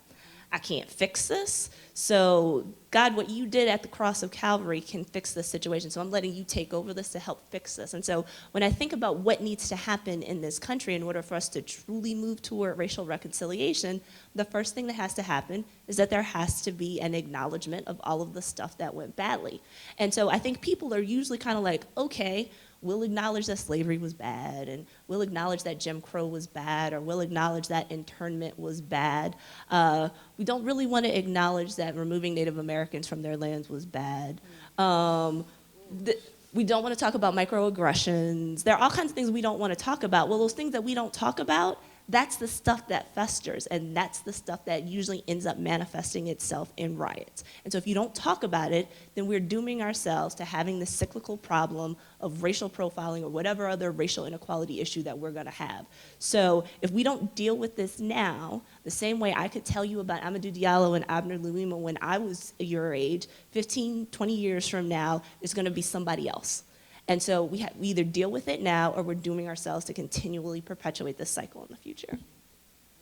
I can't fix this. So God, what you did at the cross of Calvary can fix this situation. So I'm letting you take over this to help fix this. And so when I think about what needs to happen in this country in order for us to truly move toward racial reconciliation, the first thing that has to happen is that there has to be an acknowledgement of all of the stuff that went badly. And so I think people are usually kind of like, okay, we'll acknowledge that slavery was bad, and we'll acknowledge that Jim Crow was bad, or we'll acknowledge that internment was bad. We don't really want to acknowledge that removing Native Americans from their lands was bad. We don't want to talk about microaggressions. There are all kinds of things we don't want to talk about. Well, those things that we don't talk about, that's the stuff that festers, and that's the stuff that usually ends up manifesting itself in riots. And so if you don't talk about it, then we're dooming ourselves to having this cyclical problem of racial profiling or whatever other racial inequality issue that we're gonna have. So if we don't deal with this now, the same way I could tell you about Amadou Diallo and Abner Louima when I was your age, 15, 20 years from now, it's gonna be somebody else. And so we either deal with it now or we're dooming ourselves to continually perpetuate this cycle in the future.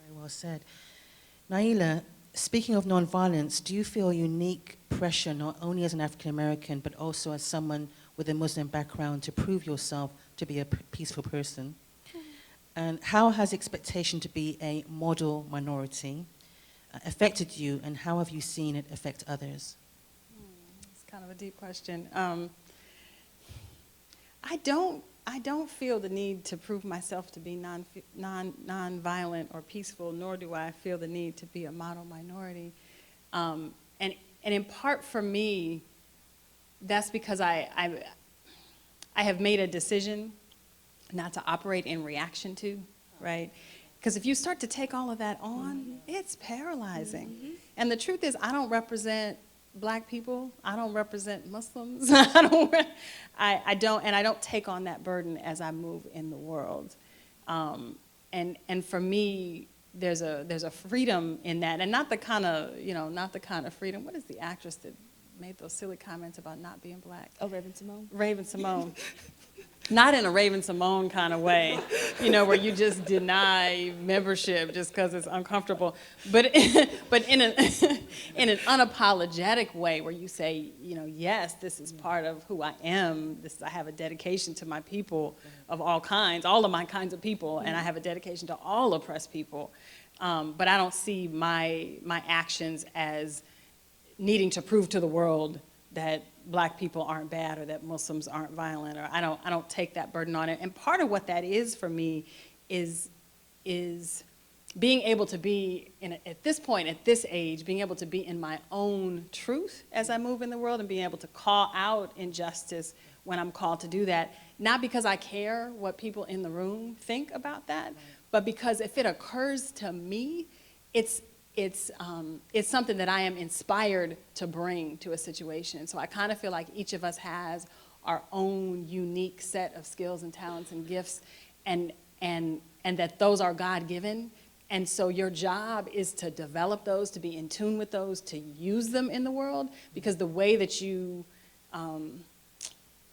Very well said. Naila, speaking of nonviolence, do you feel unique pressure not only as an African American but also as someone with a Muslim background to prove yourself to be a peaceful person? And how has expectation to be a model minority affected you, and how have you seen it affect others? It's kind of a deep question. I don't feel the need to prove myself to be non-violent or peaceful, nor do I feel the need to be a model minority. And in part for me, that's because I have made a decision not to operate in reaction to, right? Because if you start to take all of that on, it's paralyzing. And the truth is, I don't represent Black people. I don't represent Muslims. I don't take on that burden as I move in the world. And for me, there's a freedom in that, and not the kind of freedom. What is the actress that made those silly comments about not being Black? Oh, Raven-Symoné? Raven-Symoné. Not in a Raven-Symoné kind of way, where you just deny membership just because it's uncomfortable, but in an unapologetic way where you say, yes, this is part of who I am. I have a dedication to my people of all kinds, all of my kinds of people, and I have a dedication to all oppressed people. But I don't see my actions as needing to prove to the world that Black people aren't bad or that Muslims aren't violent, or I don't take that burden on it. And part of what that is for me is being able to be, at this point, at this age, being able to be in my own truth as I move in the world and being able to call out injustice when I'm called to do that, not because I care what people in the room think about that, but because if it occurs to me, it's something that I am inspired to bring to a situation. So I kind of feel like each of us has our own unique set of skills and talents and gifts, and that those are God-given. And so your job is to develop those, to be in tune with those, to use them in the world, because the way that you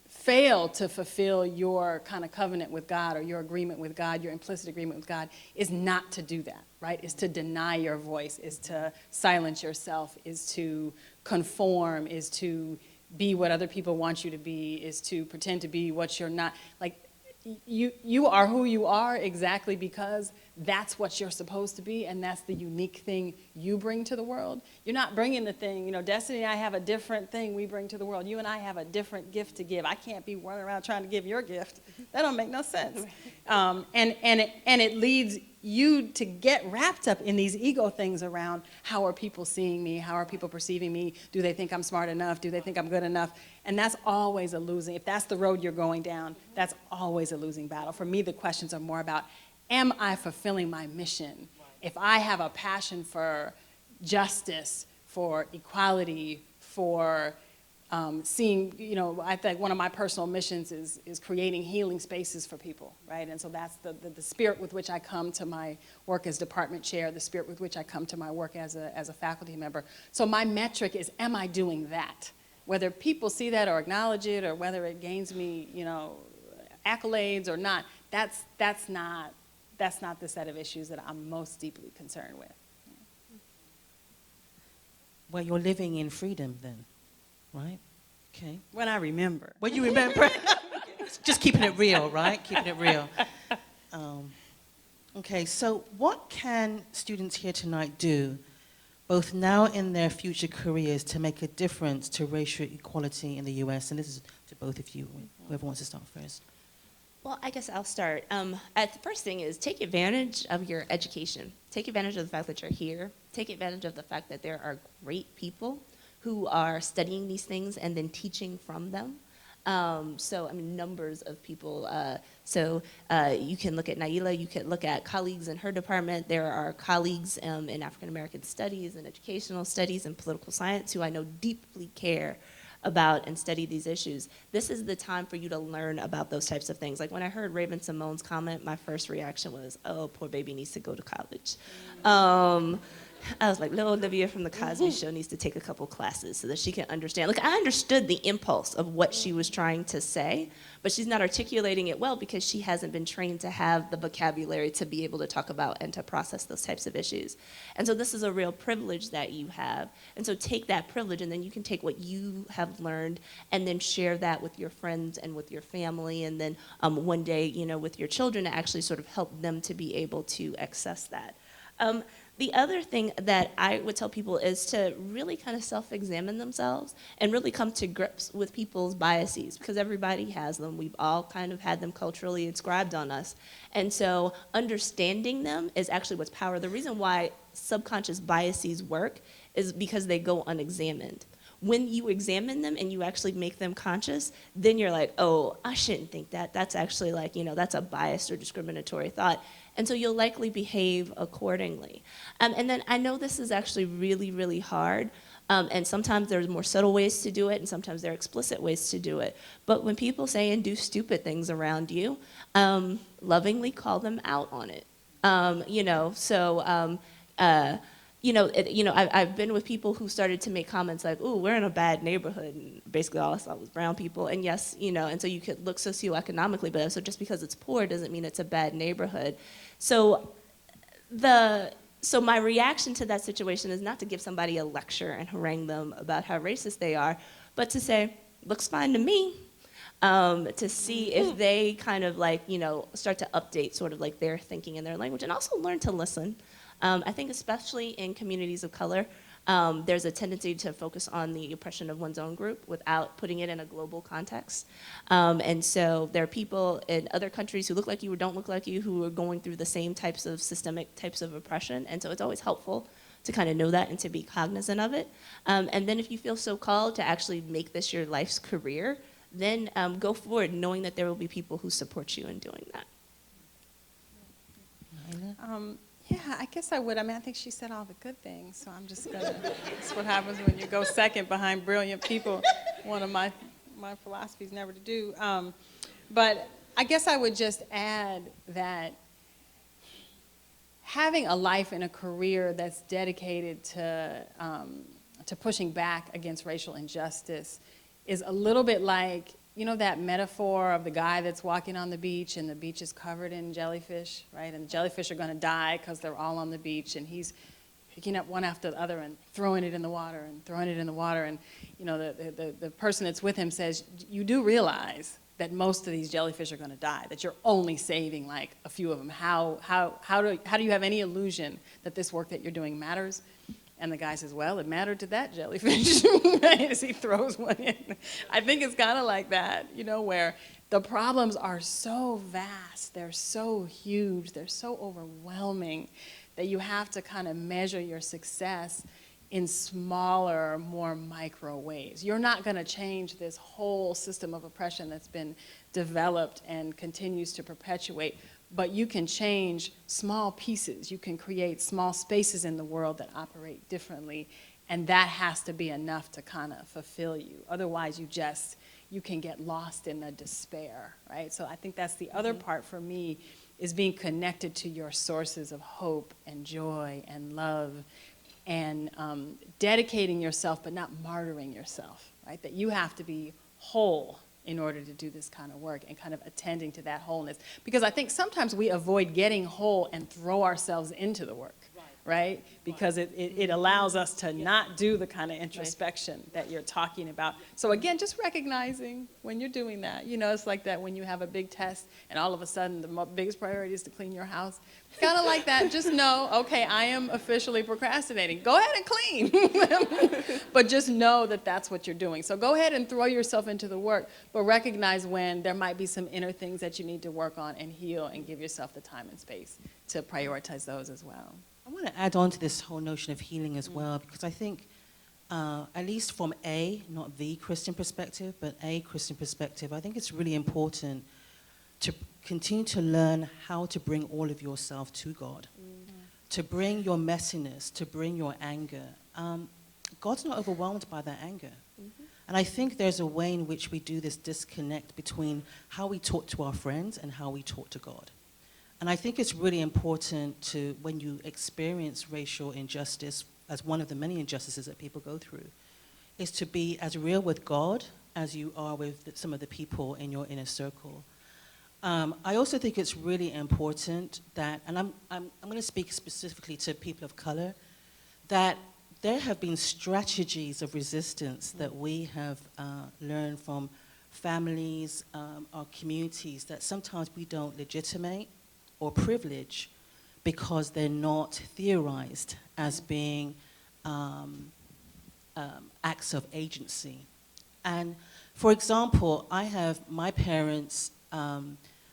fail to fulfill your kind of covenant with God or your agreement with God, your implicit agreement with God, is not to do that, right? Is to deny your voice, is to silence yourself, is to conform, is to be what other people want you to be, is to pretend to be what you're not. Like, you are who you are exactly because that's what you're supposed to be, and that's the unique thing you bring to the world. You're not bringing the thing, Destiny and I have a different thing we bring to the world. You and I have a different gift to give. I can't be running around trying to give your gift. That don't make no sense. And it leads you to get wrapped up in these ego things around how are people seeing me, how are people perceiving me, do they think I'm smart enough, do they think I'm good enough, and that's always a losing, if that's the road you're going down, that's always a losing battle. For me, the questions are more about, am I fulfilling my mission? If I have a passion for justice, for equality, for seeing, I think one of my personal missions is creating healing spaces for people, right? And so that's the spirit with which I come to my work as department chair, the spirit with which I come to my work as a faculty member. So my metric is, am I doing that? Whether people see that or acknowledge it, or whether it gains me, accolades or not, that's not the set of issues that I'm most deeply concerned with. Well, you're living in freedom then, right? Okay. When I remember. Well, you remember. Just keeping it real, right? Keeping it real. Okay, so what can students here tonight do, both now and in their future careers, to make a difference to racial equality in the U.S.? And this is to both of you, whoever wants to start first. Well, I guess I'll start. The first thing is take advantage of your education. Take advantage of the fact that you're here. Take advantage of the fact that there are great people who are studying these things and then teaching from them. Numbers of people. You can look at Naila, you can look at colleagues in her department. There are colleagues in African American studies and educational studies and political science who I know deeply care about and study these issues. This is the time for you to learn about those types of things. Like when I heard Raven Simone's comment, my first reaction was, oh, poor baby needs to go to college. I was like, little Olivia from the Cosby Show needs to take a couple classes so that she can understand. Like, I understood the impulse of what she was trying to say, but she's not articulating it well because she hasn't been trained to have the vocabulary to be able to talk about and to process those types of issues. And so this is a real privilege that you have. And so take that privilege, and then you can take what you have learned and then share that with your friends and with your family, and then one day, with your children, to actually sort of help them to be able to access that. The other thing that I would tell people is to really kind of self-examine themselves and really come to grips with people's biases, because everybody has them. We've all kind of had them culturally inscribed on us. And so understanding them is actually what's power. The reason why subconscious biases work is because they go unexamined. When you examine them and you actually make them conscious, then you're like, oh, I shouldn't think that. That's actually like, that's a biased or discriminatory thought. And so you'll likely behave accordingly. And then I know this is actually really, really hard. And sometimes there's more subtle ways to do it, and sometimes there are explicit ways to do it. But when people say and do stupid things around you, lovingly call them out on it. I've been with people who started to make comments like, ooh, we're in a bad neighborhood, and basically all I saw was brown people. And yes, and so you could look socioeconomically, but so just because it's poor doesn't mean it's a bad neighborhood. So my reaction to that situation is not to give somebody a lecture and harangue them about how racist they are, but to say, looks fine to me. To see if they kind of start to update sort of like their thinking and their language, and also learn to listen. I think especially in communities of color, there's a tendency to focus on the oppression of one's own group without putting it in a global context. And so there are people in other countries who look like you or don't look like you who are going through the same types of systemic types of oppression. And so it's always helpful to kind of know that and to be cognizant of it. And then if you feel so called to actually make this your life's career, then go forward knowing that there will be people who support you in doing that. Yeah, I guess I would. I think she said all the good things, so I'm just gonna, that's what happens when you go second behind brilliant people. One of my philosophies never to do. But I guess I would just add that having a life and a career that's dedicated to pushing back against racial injustice is a little bit like, that metaphor of the guy that's walking on the beach and the beach is covered in jellyfish, right? And the jellyfish are going to die because they're all on the beach, and he's picking up one after the other and throwing it in the water and throwing it in the water. And, the person that's with him says, you do realize that most of these jellyfish are going to die, that you're only saving like a few of them. How do you have any illusion that this work that you're doing matters? And the guy says, well, it mattered to that jellyfish, as he throws one in. I think it's kind of like that, you know, where the problems are so vast, they're so huge, they're so overwhelming that you have to kind of measure your success in smaller, more micro ways. You're not going to change this whole system of oppression that's been developed and continues to perpetuate, but you can change small pieces. You can create small spaces in the world that operate differently, and that has to be enough to kind of fulfill you. Otherwise, you can get lost in the despair, right? So I think that's the other part for me, is being connected to your sources of hope and joy and love, and dedicating yourself but not martyring yourself, right? That you have to be whole in order to do this kind of work, and kind of attending to that wholeness. Because I think sometimes we avoid getting whole and throw ourselves into the work, right? Because it allows us to not do the kind of introspection that you're talking about. So again, just recognizing when you're doing that. You know, it's like that when you have a big test and all of a sudden the biggest priority is to clean your house. Kind of like that, just know, okay, I am officially procrastinating. Go ahead and clean. But just know that that's what you're doing. So go ahead and throw yourself into the work, but recognize when there might be some inner things that you need to work on and heal, and give yourself the time and space to prioritize those as well. I want to add on to this whole notion of healing as well, because I think, at least from not the Christian perspective, but a Christian perspective, I think it's really important to continue to learn how to bring all of yourself to God, to bring your messiness, to bring your anger. God's not overwhelmed by that anger. And I think there's a way in which we do this disconnect between how we talk to our friends and how we talk to God. And I think it's really important to, when you experience racial injustice as one of the many injustices that people go through, is to be as real with God as you are with some of the people in your inner circle. I also think it's really important that, and I'm going to speak specifically to people of color, that there have been strategies of resistance that we have learned from families, our communities, that sometimes we don't legitimate or privilege because they're not theorized as being acts of agency. And for example, I have my parents,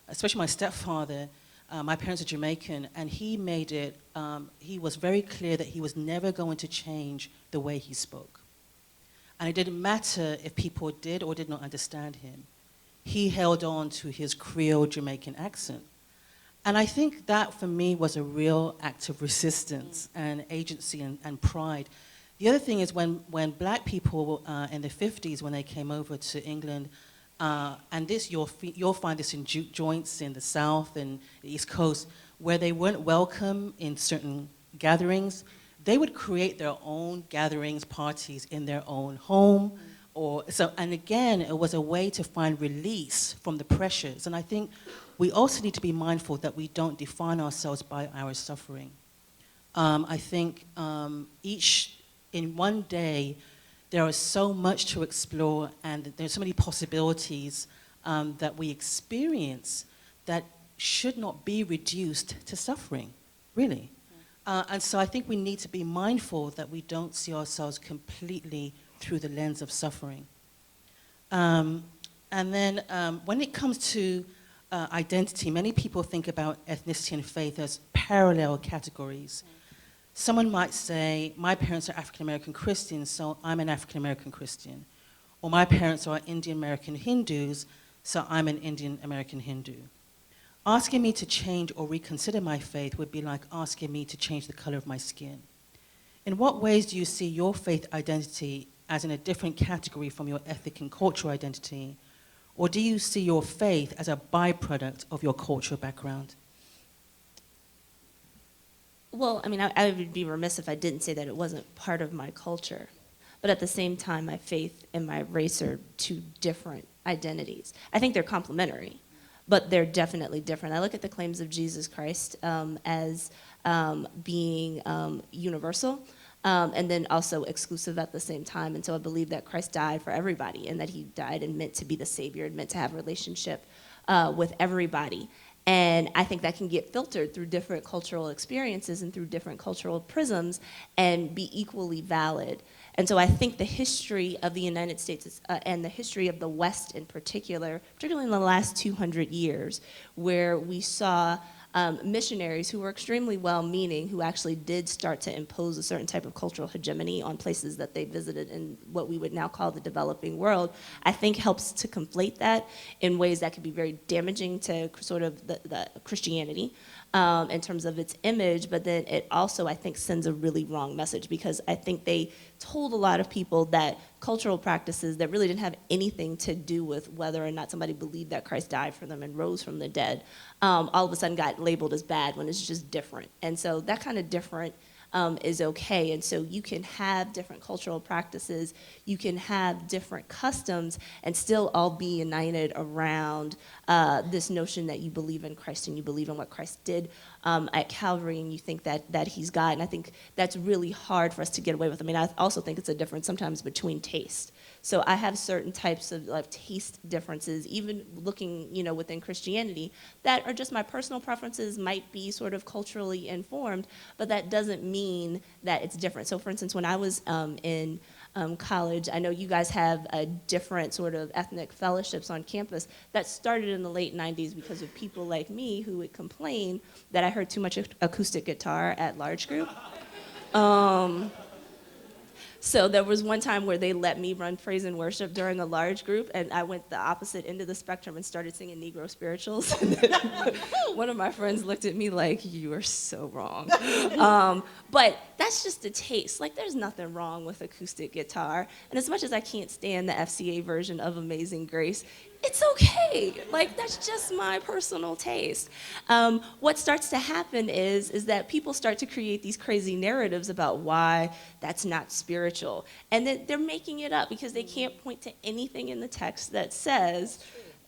especially my stepfather, my parents are Jamaican, and he made it, he was very clear that he was never going to change the way he spoke. And it didn't matter if people did or did not understand him. He held on to his Creole Jamaican accent. And I think that, for me, was a real act of resistance and agency and pride. The other thing is when black people in the 50s, when they came over to England, and this you'll find this in juke joints in the South and the East Coast, where they weren't welcome in certain gatherings, they would create their own gatherings, parties in their own home. And again, it was a way to find release from the pressures. And I think we also need to be mindful that we don't define ourselves by our suffering. I think in one day, there is so much to explore, and there's so many possibilities that we experience that should not be reduced to suffering, really. And so I think we need to be mindful that we don't see ourselves completely through the lens of suffering. And then when it comes to identity, many people think about ethnicity and faith as parallel categories. Someone might say, my parents are African-American Christians, so I'm an African-American Christian. Or my parents are Indian-American Hindus, so I'm an Indian-American Hindu. Asking me to change or reconsider my faith would be like asking me to change the color of my skin. In what ways do you see your faith identity as in a different category from your ethnic and cultural identity? Or do you see your faith as a byproduct of your cultural background? Well, I mean, I would be remiss if I didn't say that it wasn't part of my culture. But at the same time, my faith and my race are two different identities. I think they're complementary, but they're definitely different. I look at the claims of Jesus Christ as being universal, and then also exclusive at the same time. And so I believe that Christ died for everybody, and that he died and meant to be the Savior and meant to have a relationship with everybody. And I think that can get filtered through different cultural experiences and through different cultural prisms and be equally valid. And so I think the history of the United States and the history of the West in particular, particularly in the last 200 years, where we saw missionaries who were extremely well-meaning, who actually did start to impose a certain type of cultural hegemony on places that they visited in what we would now call the developing world, I think helps to conflate that in ways that could be very damaging to sort of the Christianity in terms of its image, but then it also, I think, sends a really wrong message, because I think they told a lot of people that cultural practices that really didn't have anything to do with whether or not somebody believed that Christ died for them and rose from the dead, all of a sudden got labeled as bad when it's just different. And so that kind of different is okay. And so you can have different cultural practices, you can have different customs, and still all be united around this notion that you believe in Christ and you believe in what Christ did at Calvary, and you think that he's God. And I think that's really hard for us to get away with. I mean, I also think it's a difference sometimes between taste. So I have certain types of taste differences, even looking, within Christianity, that are just my personal preferences, might be sort of culturally informed, but that doesn't mean that it's different. So for instance, when I was in college, I know you guys have a different sort of ethnic fellowships on campus that started in the late 90s because of people like me who would complain that I heard too much acoustic guitar at large group. So there was one time where they let me run praise and worship during a large group, and I went the opposite end of the spectrum and started singing Negro spirituals. One of my friends looked at me like, "You are so wrong." But that's just a taste. There's nothing wrong with acoustic guitar. And as much as I can't stand the FCA version of Amazing Grace, it's okay. That's just my personal taste. What starts to happen is that people start to create these crazy narratives about why that's not spiritual. And then they're making it up because they can't point to anything in the text that says,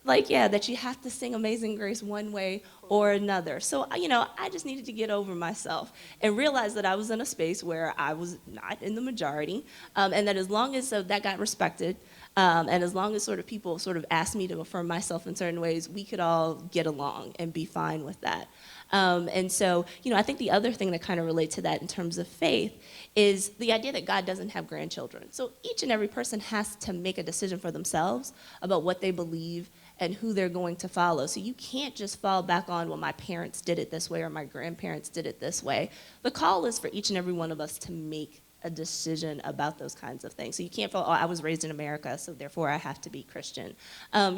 that you have to sing Amazing Grace one way or another. So, I just needed to get over myself and realize that I was in a space where I was not in the majority, and that as long as that got respected, and as long as sort of people sort of asked me to affirm myself in certain ways, we could all get along and be fine with that. And so, I think the other thing that kind of relates to that in terms of faith is the idea that God doesn't have grandchildren. So each and every person has to make a decision for themselves about what they believe and who they're going to follow. So you can't just fall back on, well, my parents did it this way or my grandparents did it this way. The call is for each and every one of us to make a decision about those kinds of things. So you can't feel, I was raised in America, so therefore I have to be Christian. That's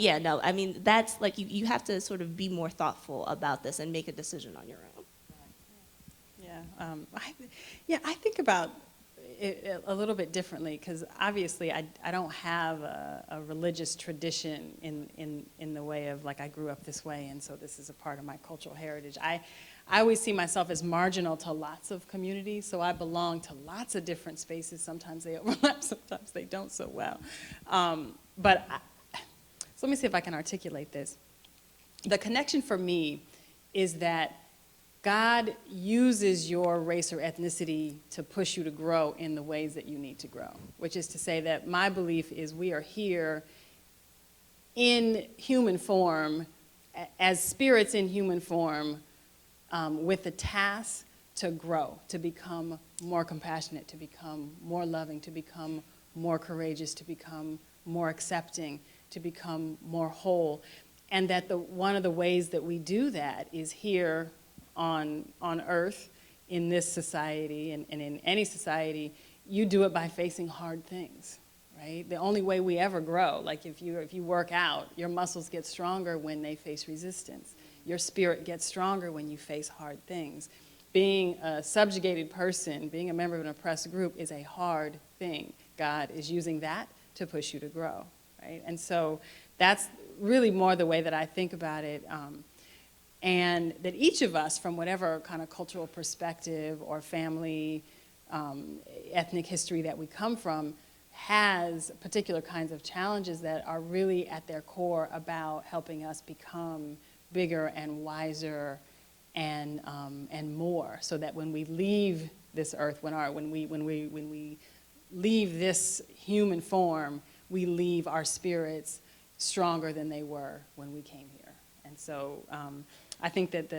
you have to sort of be more thoughtful about this and make a decision on your own. I think about it a little bit differently, because obviously I don't have a religious tradition in the way of I grew up this way, and so this is a part of my cultural heritage. I always see myself as marginal to lots of communities, so I belong to lots of different spaces. Sometimes they overlap, sometimes they don't so well. So let me see if I can articulate this. The connection for me is that God uses your race or ethnicity to push you to grow in the ways that you need to grow, which is to say that my belief is we are here in human form, as spirits in human form, with the task to grow, to become more compassionate, to become more loving, to become more courageous, to become more accepting, to become more whole. And that one of the ways that we do that is here on earth, in this society, and in any society, you do it by facing hard things, right? The only way we ever grow, if you work out, your muscles get stronger when they face resistance. Your spirit gets stronger when you face hard things. Being a subjugated person, being a member of an oppressed group is a hard thing. God is using that to push you to grow, right? And so that's really more the way that I think about it. And that each of us, from whatever kind of cultural perspective or family, ethnic history that we come from, has particular kinds of challenges that are really at their core about helping us become bigger and wiser and more, so that when we leave this earth, when we leave this human form, we leave our spirits stronger than they were when we came here. And so I think that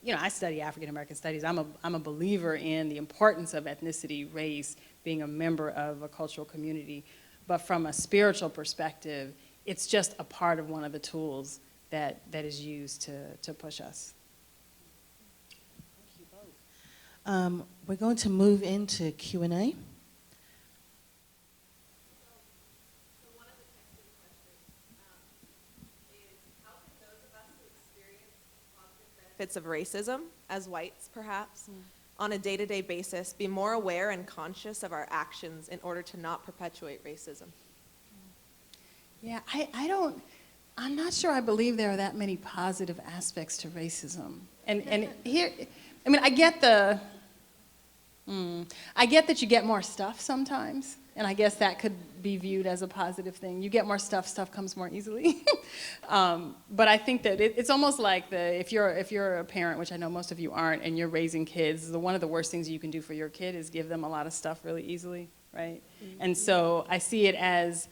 I study African American studies. I'm a believer in the importance of ethnicity, race, being a member of a cultural community. But from a spiritual perspective, it's just a part of one of the tools that is used to push us. We're going to move into Q&A. Benefits of racism as whites, perhaps, on a day-to-day basis, be more aware and conscious of our actions in order to not perpetuate racism? Yeah, I'm not sure I believe there are that many positive aspects to racism. And here, I mean, I get that you get more stuff sometimes, and I guess that could be viewed as a positive thing. You get more stuff comes more easily. But I think that it's almost like if you're a parent, which I know most of you aren't, and you're raising kids, one of the worst things you can do for your kid is give them a lot of stuff really easily, right? Mm-hmm. And so I see it as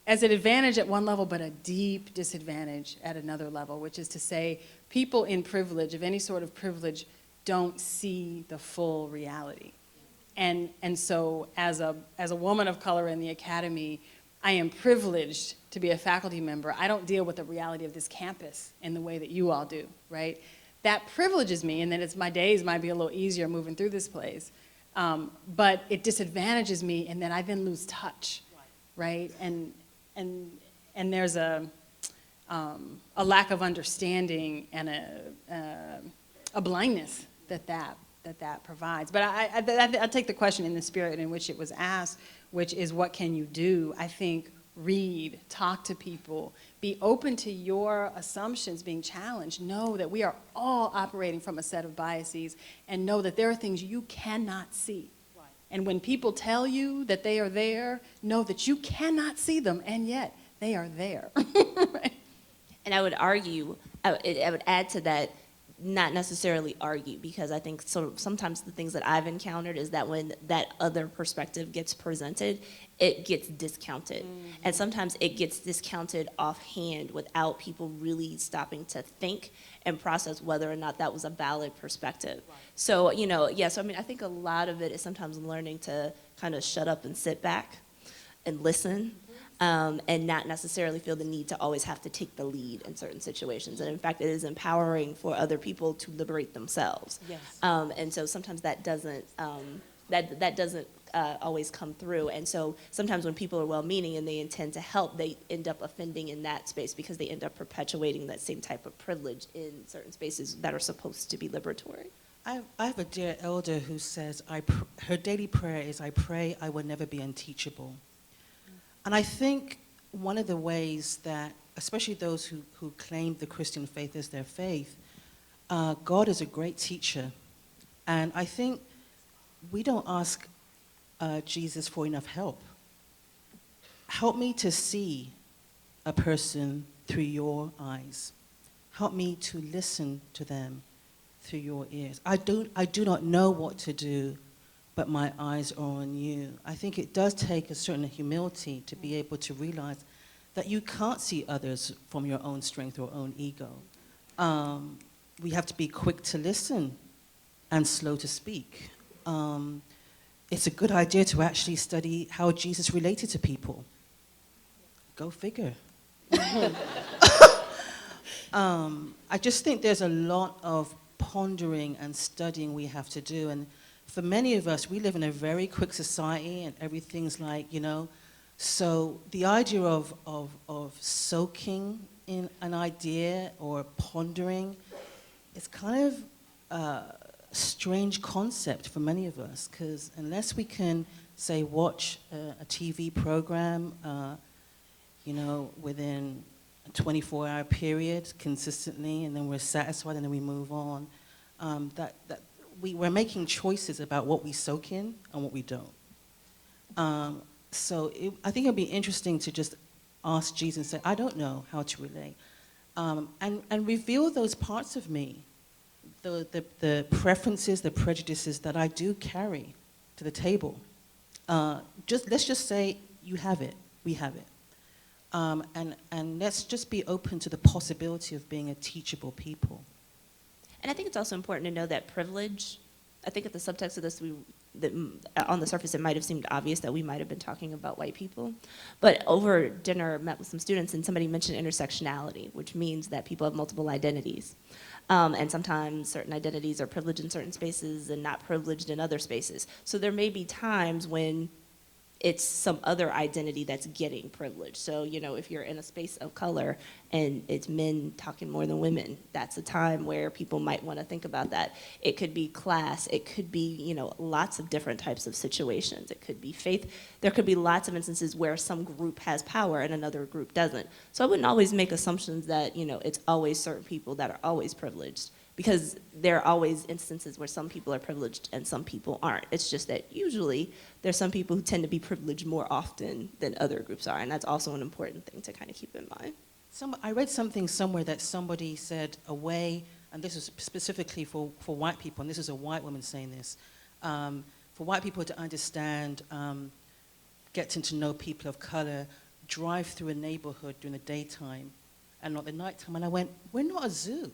an advantage at one level, but a deep disadvantage at another level, which is to say people in privilege, of any sort of privilege, don't see the full reality. And so as a woman of color in the academy, I am privileged to be a faculty member. I don't deal with the reality of this campus in the way that you all do, right? That privileges me, and then my days might be a little easier moving through this place. But it disadvantages me, and then I then lose touch, right? And there's a lack of understanding and a blindness that provides. But I take the question in the spirit in which it was asked, which is what can you do? I think read, talk to people, be open to your assumptions being challenged. Know that we are all operating from a set of biases, and know that there are things you cannot see. Right. And when people tell you that they are there, know that you cannot see them, and yet they are there. Right? And I would argue, I would add to that, not necessarily argue, because I think sometimes the things that I've encountered is that when that other perspective gets presented, it gets discounted. Mm-hmm. And sometimes it gets discounted offhand without people really stopping to think and process whether or not that was a valid perspective. Right. So, so I mean, I think a lot of it is sometimes learning to kind of shut up and sit back and listen. And not necessarily feel the need to always have to take the lead in certain situations. And in fact, it is empowering for other people to liberate themselves. Yes. And so sometimes that doesn't always come through. And so sometimes when people are well-meaning and they intend to help, they end up offending in that space because they end up perpetuating that same type of privilege in certain spaces that are supposed to be liberatory. I have a dear elder who says, her daily prayer is, I pray I will never be unteachable. And I think one of the ways that, especially those who claim the Christian faith as their faith, God is a great teacher. And I think we don't ask Jesus for enough help. Help me to see a person through your eyes. Help me to listen to them through your ears. I do not know what to do, but my eyes are on you. I think it does take a certain humility to be able to realize that you can't see others from your own strength or own ego. We have to be quick to listen and slow to speak. It's a good idea to actually study how Jesus related to people. Go figure. I just think there's a lot of pondering and studying we have to do. And for many of us, we live in a very quick society and everything's like, so the idea of soaking in an idea or pondering is kind of a strange concept for many of us, because unless we can, say, watch a TV program, within a 24-hour period consistently, and then we're satisfied and then we move on, we're making choices about what we soak in and what we don't. So I think it'd be interesting to just ask Jesus and say, I don't know how to relate. and reveal those parts of me, the preferences, the prejudices that I do carry to the table. Let's just say you have it, we have it. And let's just be open to the possibility of being a teachable people. And I think it's also important to know that privilege, I think at the subtext of this, on the surface, it might have seemed obvious that we might have been talking about white people. But over dinner, met with some students, and somebody mentioned intersectionality, which means that people have multiple identities. And sometimes certain identities are privileged in certain spaces and not privileged in other spaces. So there may be times when it's some other identity that's getting privilege. So, if you're in a space of color and it's men talking more than women, that's a time where people might want to think about that. It could be class, it could be, lots of different types of situations. It could be faith. There could be lots of instances where some group has power and another group doesn't. So I wouldn't always make assumptions that, it's always certain people that are always privileged, because there are always instances where some people are privileged and some people aren't. It's just that usually there's some people who tend to be privileged more often than other groups are, and that's also an important thing to kind of keep in mind. I read something somewhere that somebody said a way, and this is specifically for white people, and this is a white woman saying this, for white people to understand, getting to know people of color, drive through a neighborhood during the daytime and not the nighttime. And I went, we're not a zoo.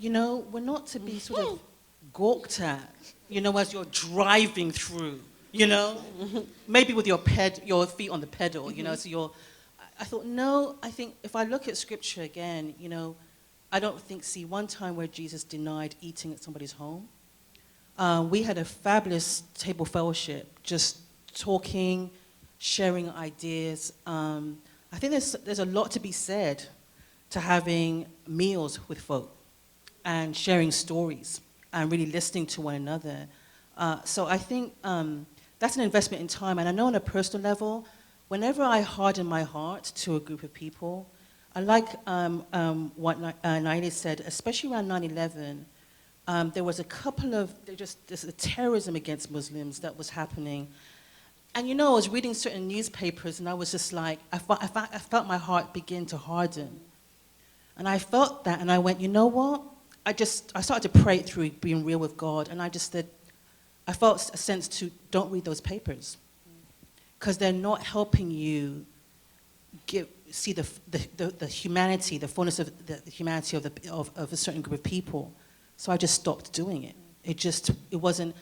We're not to be sort of gawked at, as you're driving through, maybe with your feet on the pedal, so I thought, no, I think if I look at scripture again, I don't see one time where Jesus denied eating at somebody's home. We had a fabulous table fellowship, just talking, sharing ideas. I think there's a lot to be said to having meals with folk and sharing stories and really listening to one another. So I think that's an investment in time. And I know on a personal level, whenever I harden my heart to a group of people, I like what Naili said, especially around 9/11, there was a couple of, there's a terrorism against Muslims that was happening. And I was reading certain newspapers and I was just like, I felt my heart begin to harden. And I felt that and I went, you know what? I started to pray through being real with God, and I just said, I felt a sense to don't read those papers, because they're not helping you see the humanity, the fullness of the humanity of a certain group of people. So I just stopped doing it. It wasn't,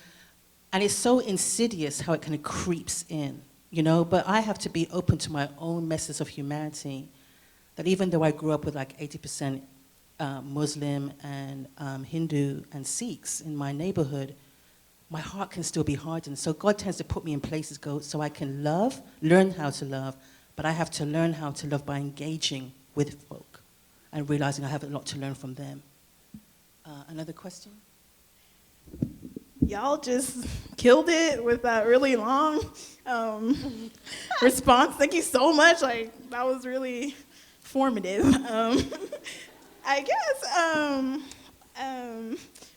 and it's so insidious how it kind of creeps in, but I have to be open to my own messes of humanity, that even though I grew up with like 80% Muslim and Hindu and Sikhs in my neighborhood, my heart can still be hardened. So God tends to put me in places so I can learn how to love, but I have to learn how to love by engaging with folk and realizing I have a lot to learn from them. Another question? Y'all just killed it with that really long response. Thank you so much. That was really formative. I guess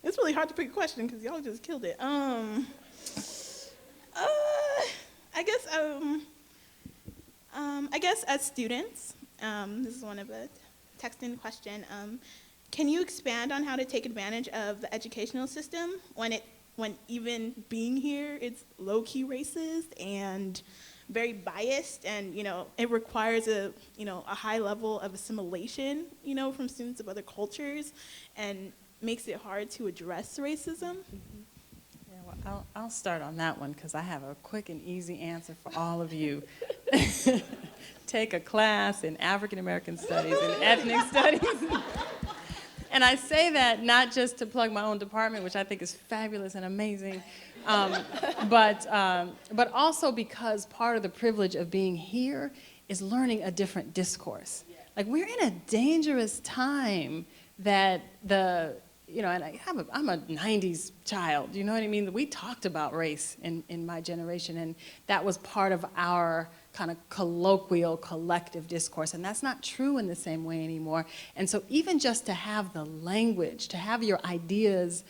it's really hard to pick a question because y'all just killed it. I guess as students, this is one of a texting question. Can you expand on how to take advantage of the educational system when even being here, it's low-key racist and very biased, and it requires a high level of assimilation, from students of other cultures, and makes it hard to address racism? Yeah, well, I'll start on that one because I have a quick and easy answer for all of you. Take a class in African American studies and ethnic studies. And I say that not just to plug my own department, which I think is fabulous and amazing, but also because part of the privilege of being here is learning a different discourse. Like, we're in a dangerous time that and I'm a 90s child, you know what I mean? We talked about race in my generation, and that was part of our kind of colloquial collective discourse, and that's not true in the same way anymore. And so even just to have the language, to have your ideas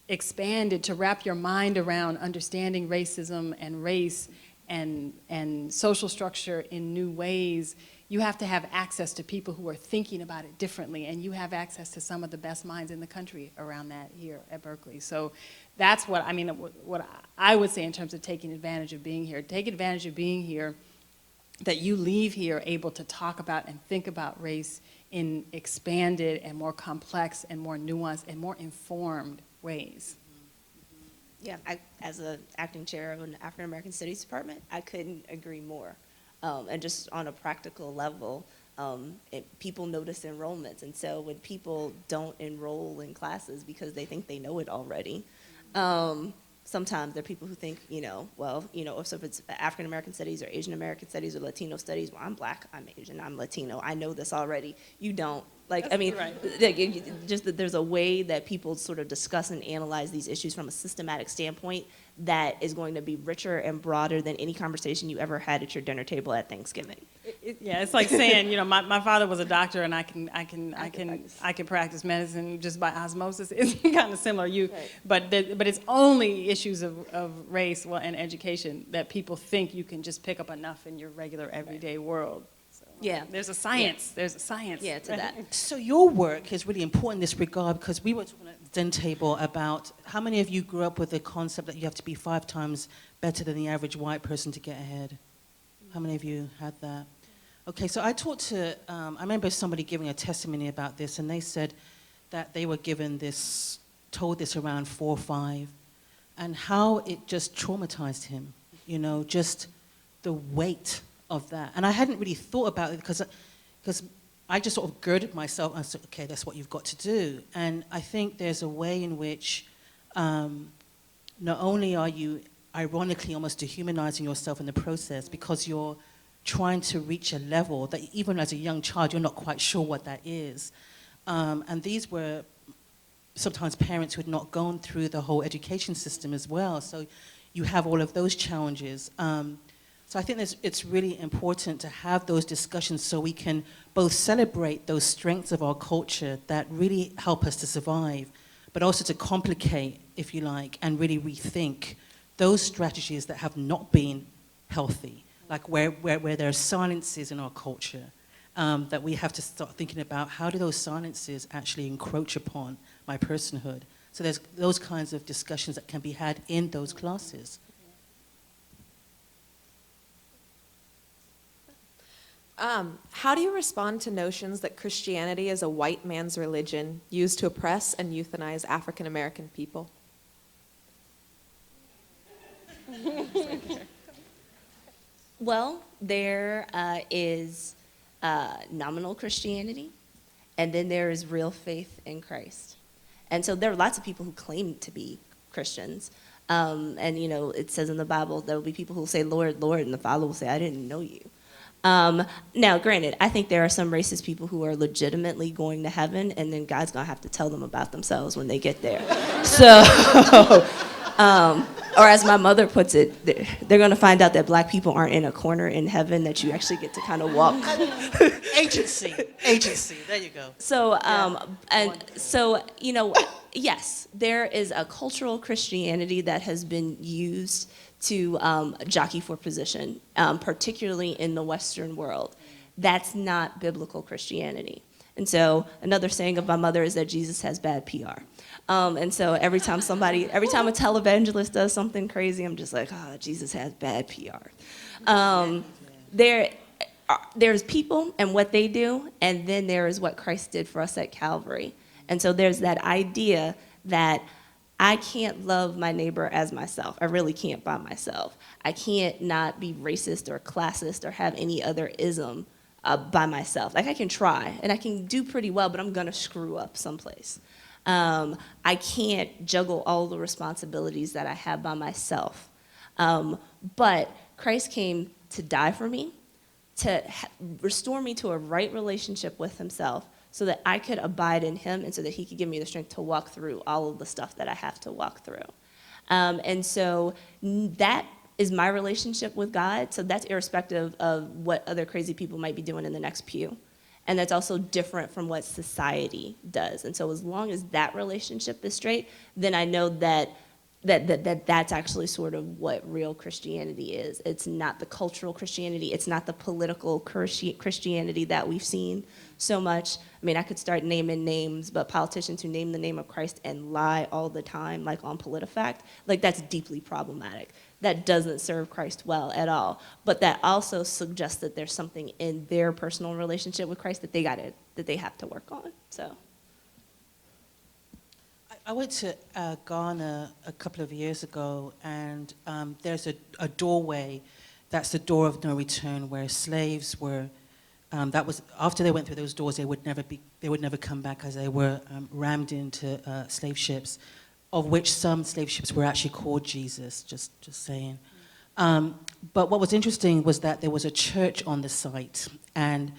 expanded, to wrap your mind around understanding racism and race and social structure in new ways you have to have access to people who are thinking about it differently, and you have access to some of the best minds in the country around that here at Berkeley. So that's what, I mean, what I would say in terms of taking advantage of being here. Take advantage of being here, that you leave here able to talk about and think about race in expanded and more complex and more nuanced and more informed ways. Yeah, as an acting chair of an African American Studies department, I couldn't agree more. And just on a practical level, people notice enrollments. And so when people don't enroll in classes because they think they know it already, sometimes there are people who think, so if it's African American Studies or Asian American Studies or Latino Studies, well, I'm Black, I'm Asian, I'm Latino, I know this already. You don't. Just that there's a way that people sort of discuss and analyze these issues from a systematic standpoint that is going to be richer and broader than any conversation you ever had at your dinner table at Thanksgiving. Yeah, it's like saying, my father was a doctor, and I can practice medicine just by osmosis. It's kind of similar. But it's only issues of race and education that people think you can just pick up enough in your regular everyday world. So, Yeah. There's a science. Yeah. There's a science. Yeah, to that. So your work is really important in this regard, because we were talking at the dinner table about how many of you grew up with the concept that you have to be 5 times better than the average white person to get ahead? How many of you had that? Okay, so I talked to, I remember somebody giving a testimony about this, and they said that they were told this around 4 or 5, and how it just traumatized him, just the weight of that. And I hadn't really thought about it because I just sort of girded myself and said, okay, that's what you've got to do. And I think there's a way in which not only are you ironically almost dehumanizing yourself in the process, because you're trying to reach a level that even as a young child, you're not quite sure what that is. And these were sometimes parents who had not gone through the whole education system as well. So you have all of those challenges. So I think it's really important to have those discussions so we can both celebrate those strengths of our culture that really help us to survive, but also to complicate, if you like, and really rethink those strategies that have not been healthy, like where there are silences in our culture, that we have to start thinking about how do those silences actually encroach upon my personhood. So there's those kinds of discussions that can be had in those classes. How do you respond to notions that Christianity is a white man's religion used to oppress and euthanize African American people? Well, there is nominal Christianity, and then there is real faith in Christ. And so there are lots of people who claim to be Christians. And, it says in the Bible, there will be people who will say, Lord, Lord, and the Father will say, I didn't know you. Now, granted, I think there are some racist people who are legitimately going to heaven, and then God's going to have to tell them about themselves when they get there. So, or as my mother puts it, they're going to find out that Black people aren't in a corner in heaven, that you actually get to kind of walk. Agency, there you go. So, yes, there is a cultural Christianity that has been used to jockey for position, particularly in the Western world. That's not biblical Christianity. And so another saying of my mother is that Jesus has bad PR. And so every time a televangelist does something crazy, I'm just like, Jesus has bad PR. There's people and what they do, and then there is what Christ did for us at Calvary. And so there's that idea that I can't love my neighbor as myself. I really can't by myself. I can't not be racist or classist or have any other ism by myself. Like, I can try, and I can do pretty well, but I'm gonna screw up someplace. I can't juggle all the responsibilities that I have by myself. But Christ came to die for me, to restore me to a right relationship with himself, so that I could abide in him and so that he could give me the strength to walk through all of the stuff that I have to walk through. And so that is my relationship with God. So that's irrespective of what other crazy people might be doing in the next pew. And that's also different from what society does. And so as long as that relationship is straight, then I know that that's actually sort of what real Christianity is. It's not the cultural Christianity. It's not the political Christianity that we've seen so much. I mean, I could start naming names, but politicians who name the name of Christ and lie all the time, like on PolitiFact, like that's deeply problematic. That doesn't serve Christ well at all. But that also suggests that there's something in their personal relationship with Christ that they have to work on. So. I went to Ghana a couple of years ago, and there's a doorway, that's the door of no return, where slaves were, that was, after they went through those doors, they would never come back, as they were rammed into slave ships, of which some slave ships were actually called Jesus, just saying. But what was interesting was that there was a church on the site, and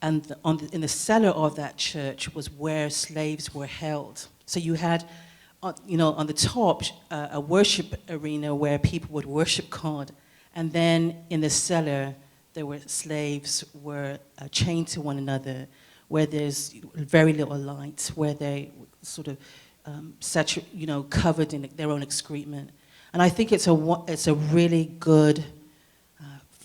in the cellar of that church was where slaves were held. So you had, on the top, a worship arena where people would worship God, and then in the cellar, there were slaves were chained to one another, where there's very little light, where they sort of covered in their own excrement. And I think it's a really good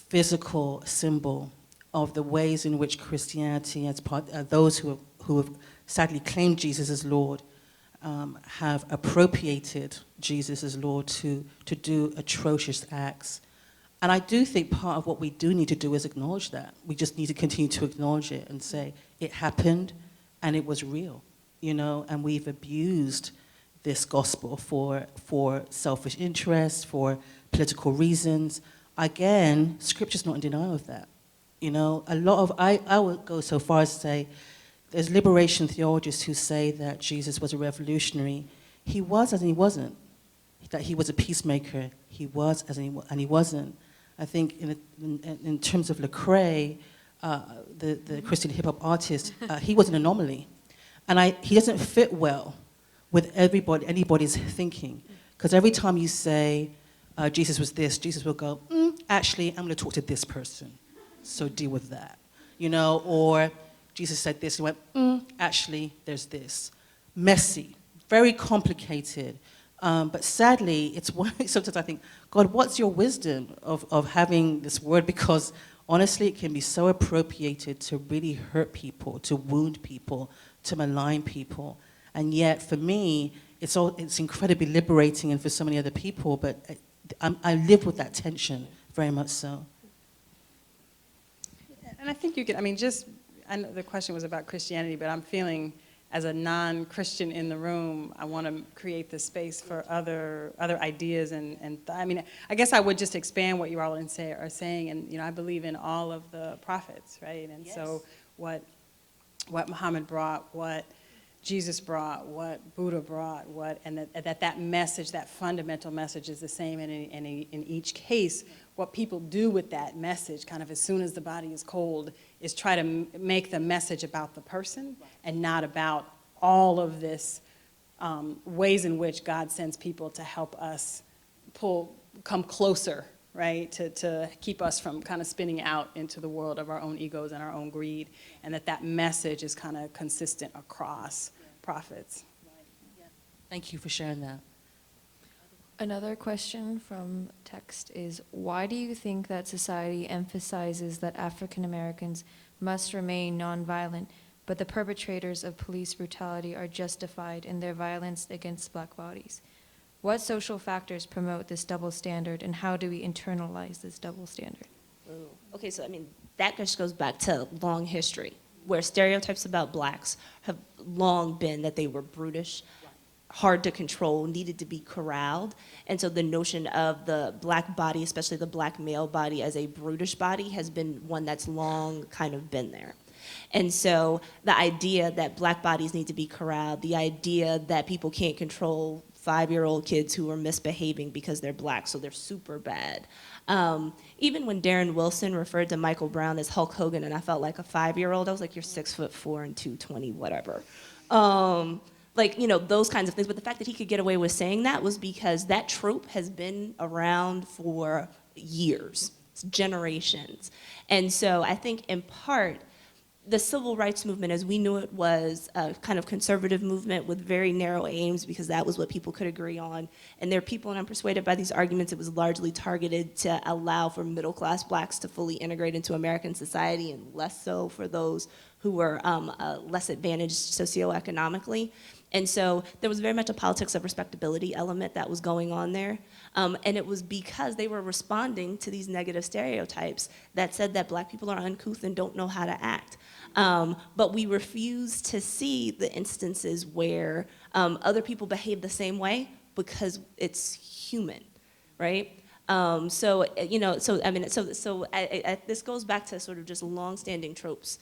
physical symbol of the ways in which Christianity, as those who have sadly claimed Jesus as Lord, have appropriated Jesus as Lord to do atrocious acts. And I do think part of what we do need to do is acknowledge that. We just need to continue to acknowledge it and say, it happened and it was real, and we've abused this gospel for selfish interests, for political reasons. Again, Scripture's not in denial of that. I would go so far as to say, there's liberation theologists who say that Jesus was a revolutionary. He was and he wasn't. That he was a peacemaker. He was and he wasn't. I think in terms of Lecrae, the Christian hip-hop artist, he was an anomaly. And he doesn't fit well with anybody's thinking. Because every time you say, Jesus was this, Jesus will go, actually, I'm going to talk to this person. So deal with that. Or Jesus said this, he went, actually, there's this. Messy, very complicated. But sadly, it's why sometimes I think, God, what's your wisdom of having this word? Because honestly, it can be so appropriated to really hurt people, to wound people, to malign people. And yet, for me, it's incredibly liberating, and for so many other people, but I live with that tension, very much so. And I think you could, I know the question was about Christianity, but I'm feeling as a non-Christian in the room, I want to create the space for other ideas. I guess I would just expand what you all are saying. And, I believe in all of the prophets, right? And yes. So what Muhammad brought, what Jesus brought, what Buddha brought, and that message, that fundamental message is the same in each case. What people do with that message, kind of as soon as the body is cold, is try to make the message about the person and not about all of this ways in which God sends people to help us come closer, right? To keep us from kind of spinning out into the world of our own egos and our own greed, and that message is kind of consistent across prophets. Thank you for sharing that. Another question from text is, why do you think that society emphasizes that African Americans must remain nonviolent, but the perpetrators of police brutality are justified in their violence against Black bodies? What social factors promote this double standard, and how do we internalize this double standard? Ooh. Okay, so that just goes back to long history, where stereotypes about Blacks have long been that they were brutish, hard to control, needed to be corralled. And so the notion of the Black body, especially the Black male body, as a brutish body has been one that's long kind of been there. And so the idea that Black bodies need to be corralled, the idea that people can't control 5-year-old kids who are misbehaving because they're Black, so they're super bad. Even when Darren Wilson referred to Michael Brown as Hulk Hogan, and I felt like a 5-year-old, I was like, you're 6'4" and 220, whatever. Those kinds of things. But the fact that he could get away with saying that was because that trope has been around for years, generations. And so I think in part, the civil rights movement as we knew it was a kind of conservative movement with very narrow aims because that was what people could agree on. And there are people, and I'm persuaded by these arguments, it was largely targeted to allow for middle-class blacks to fully integrate into American society and less so for those who were less advantaged socioeconomically. And so there was very much a politics of respectability element that was going on there. And it was because they were responding to these negative stereotypes that said that black people are uncouth and don't know how to act. But we refuse to see the instances where other people behave the same way because it's human, right? So this goes back to sort of just long-standing tropes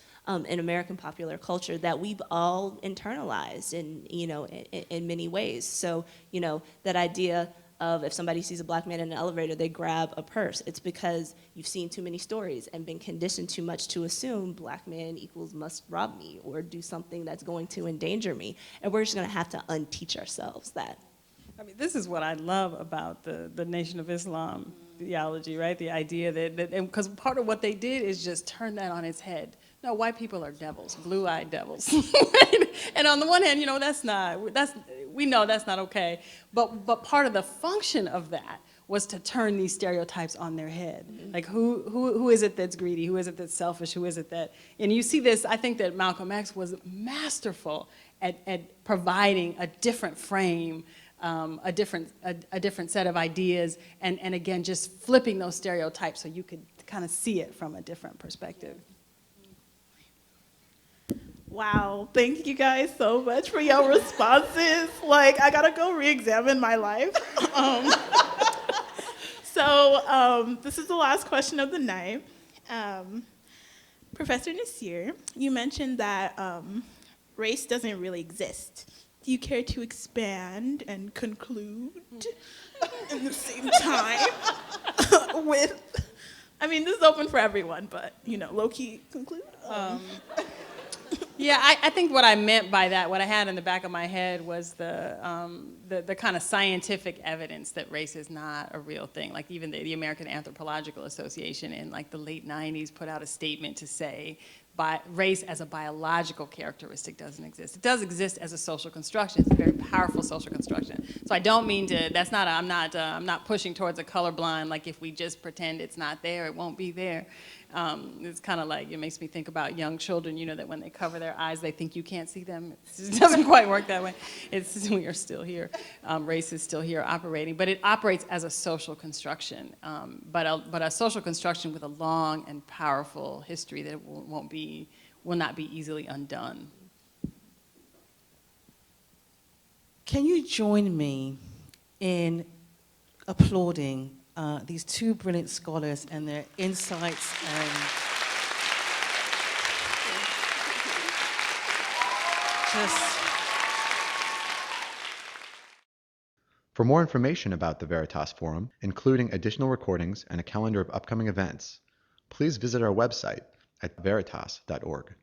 in American popular culture that we've all internalized in many ways. So, that idea of if somebody sees a black man in an elevator, they grab a purse. It's because you've seen too many stories and been conditioned too much to assume black man equals must rob me or do something that's going to endanger me. And we're just gonna have to unteach ourselves that. I mean, this is what I love about the Nation of Islam theology, right? The idea that because part of what they did is just turn that on its head. No, white people are devils, blue-eyed devils. Right? And on the one hand, we know that's not okay. But part of the function of that was to turn these stereotypes on their head. Mm-hmm. Like who is it that's greedy? Who is it that's selfish? Who is it that, and you see this, I think that Malcolm X was masterful at providing a different frame, a different set of ideas, and again, just flipping those stereotypes so you could kind of see it from a different perspective. Wow, thank you guys so much for your responses. Like, I gotta go re-examine my life. So this is the last question of the night. Professor Nasir, you mentioned that race doesn't really exist. Do you care to expand and conclude in the same time with, I mean, this is open for everyone, but, low-key conclude? Yeah, I think what I meant by that, what I had in the back of my head was the kind of scientific evidence that race is not a real thing. Like even the American Anthropological Association in like the late 90s put out a statement to say race as a biological characteristic doesn't exist. It does exist as a social construction. It's a very powerful social construction. So I don't mean to, I'm not pushing towards a colorblind, like if we just pretend it's not there, it won't be there. It's kind of like, it makes me think about young children, that when they cover their eyes, they think you can't see them. It doesn't quite work that way. We are still here. Race is still here operating, but it operates as a social construction, but a social construction with a long and powerful history that will not be easily undone. Can you join me in applauding these two brilliant scholars and their insights and For more information about the Veritas Forum, including additional recordings and a calendar of upcoming events, please visit our website at veritas.org.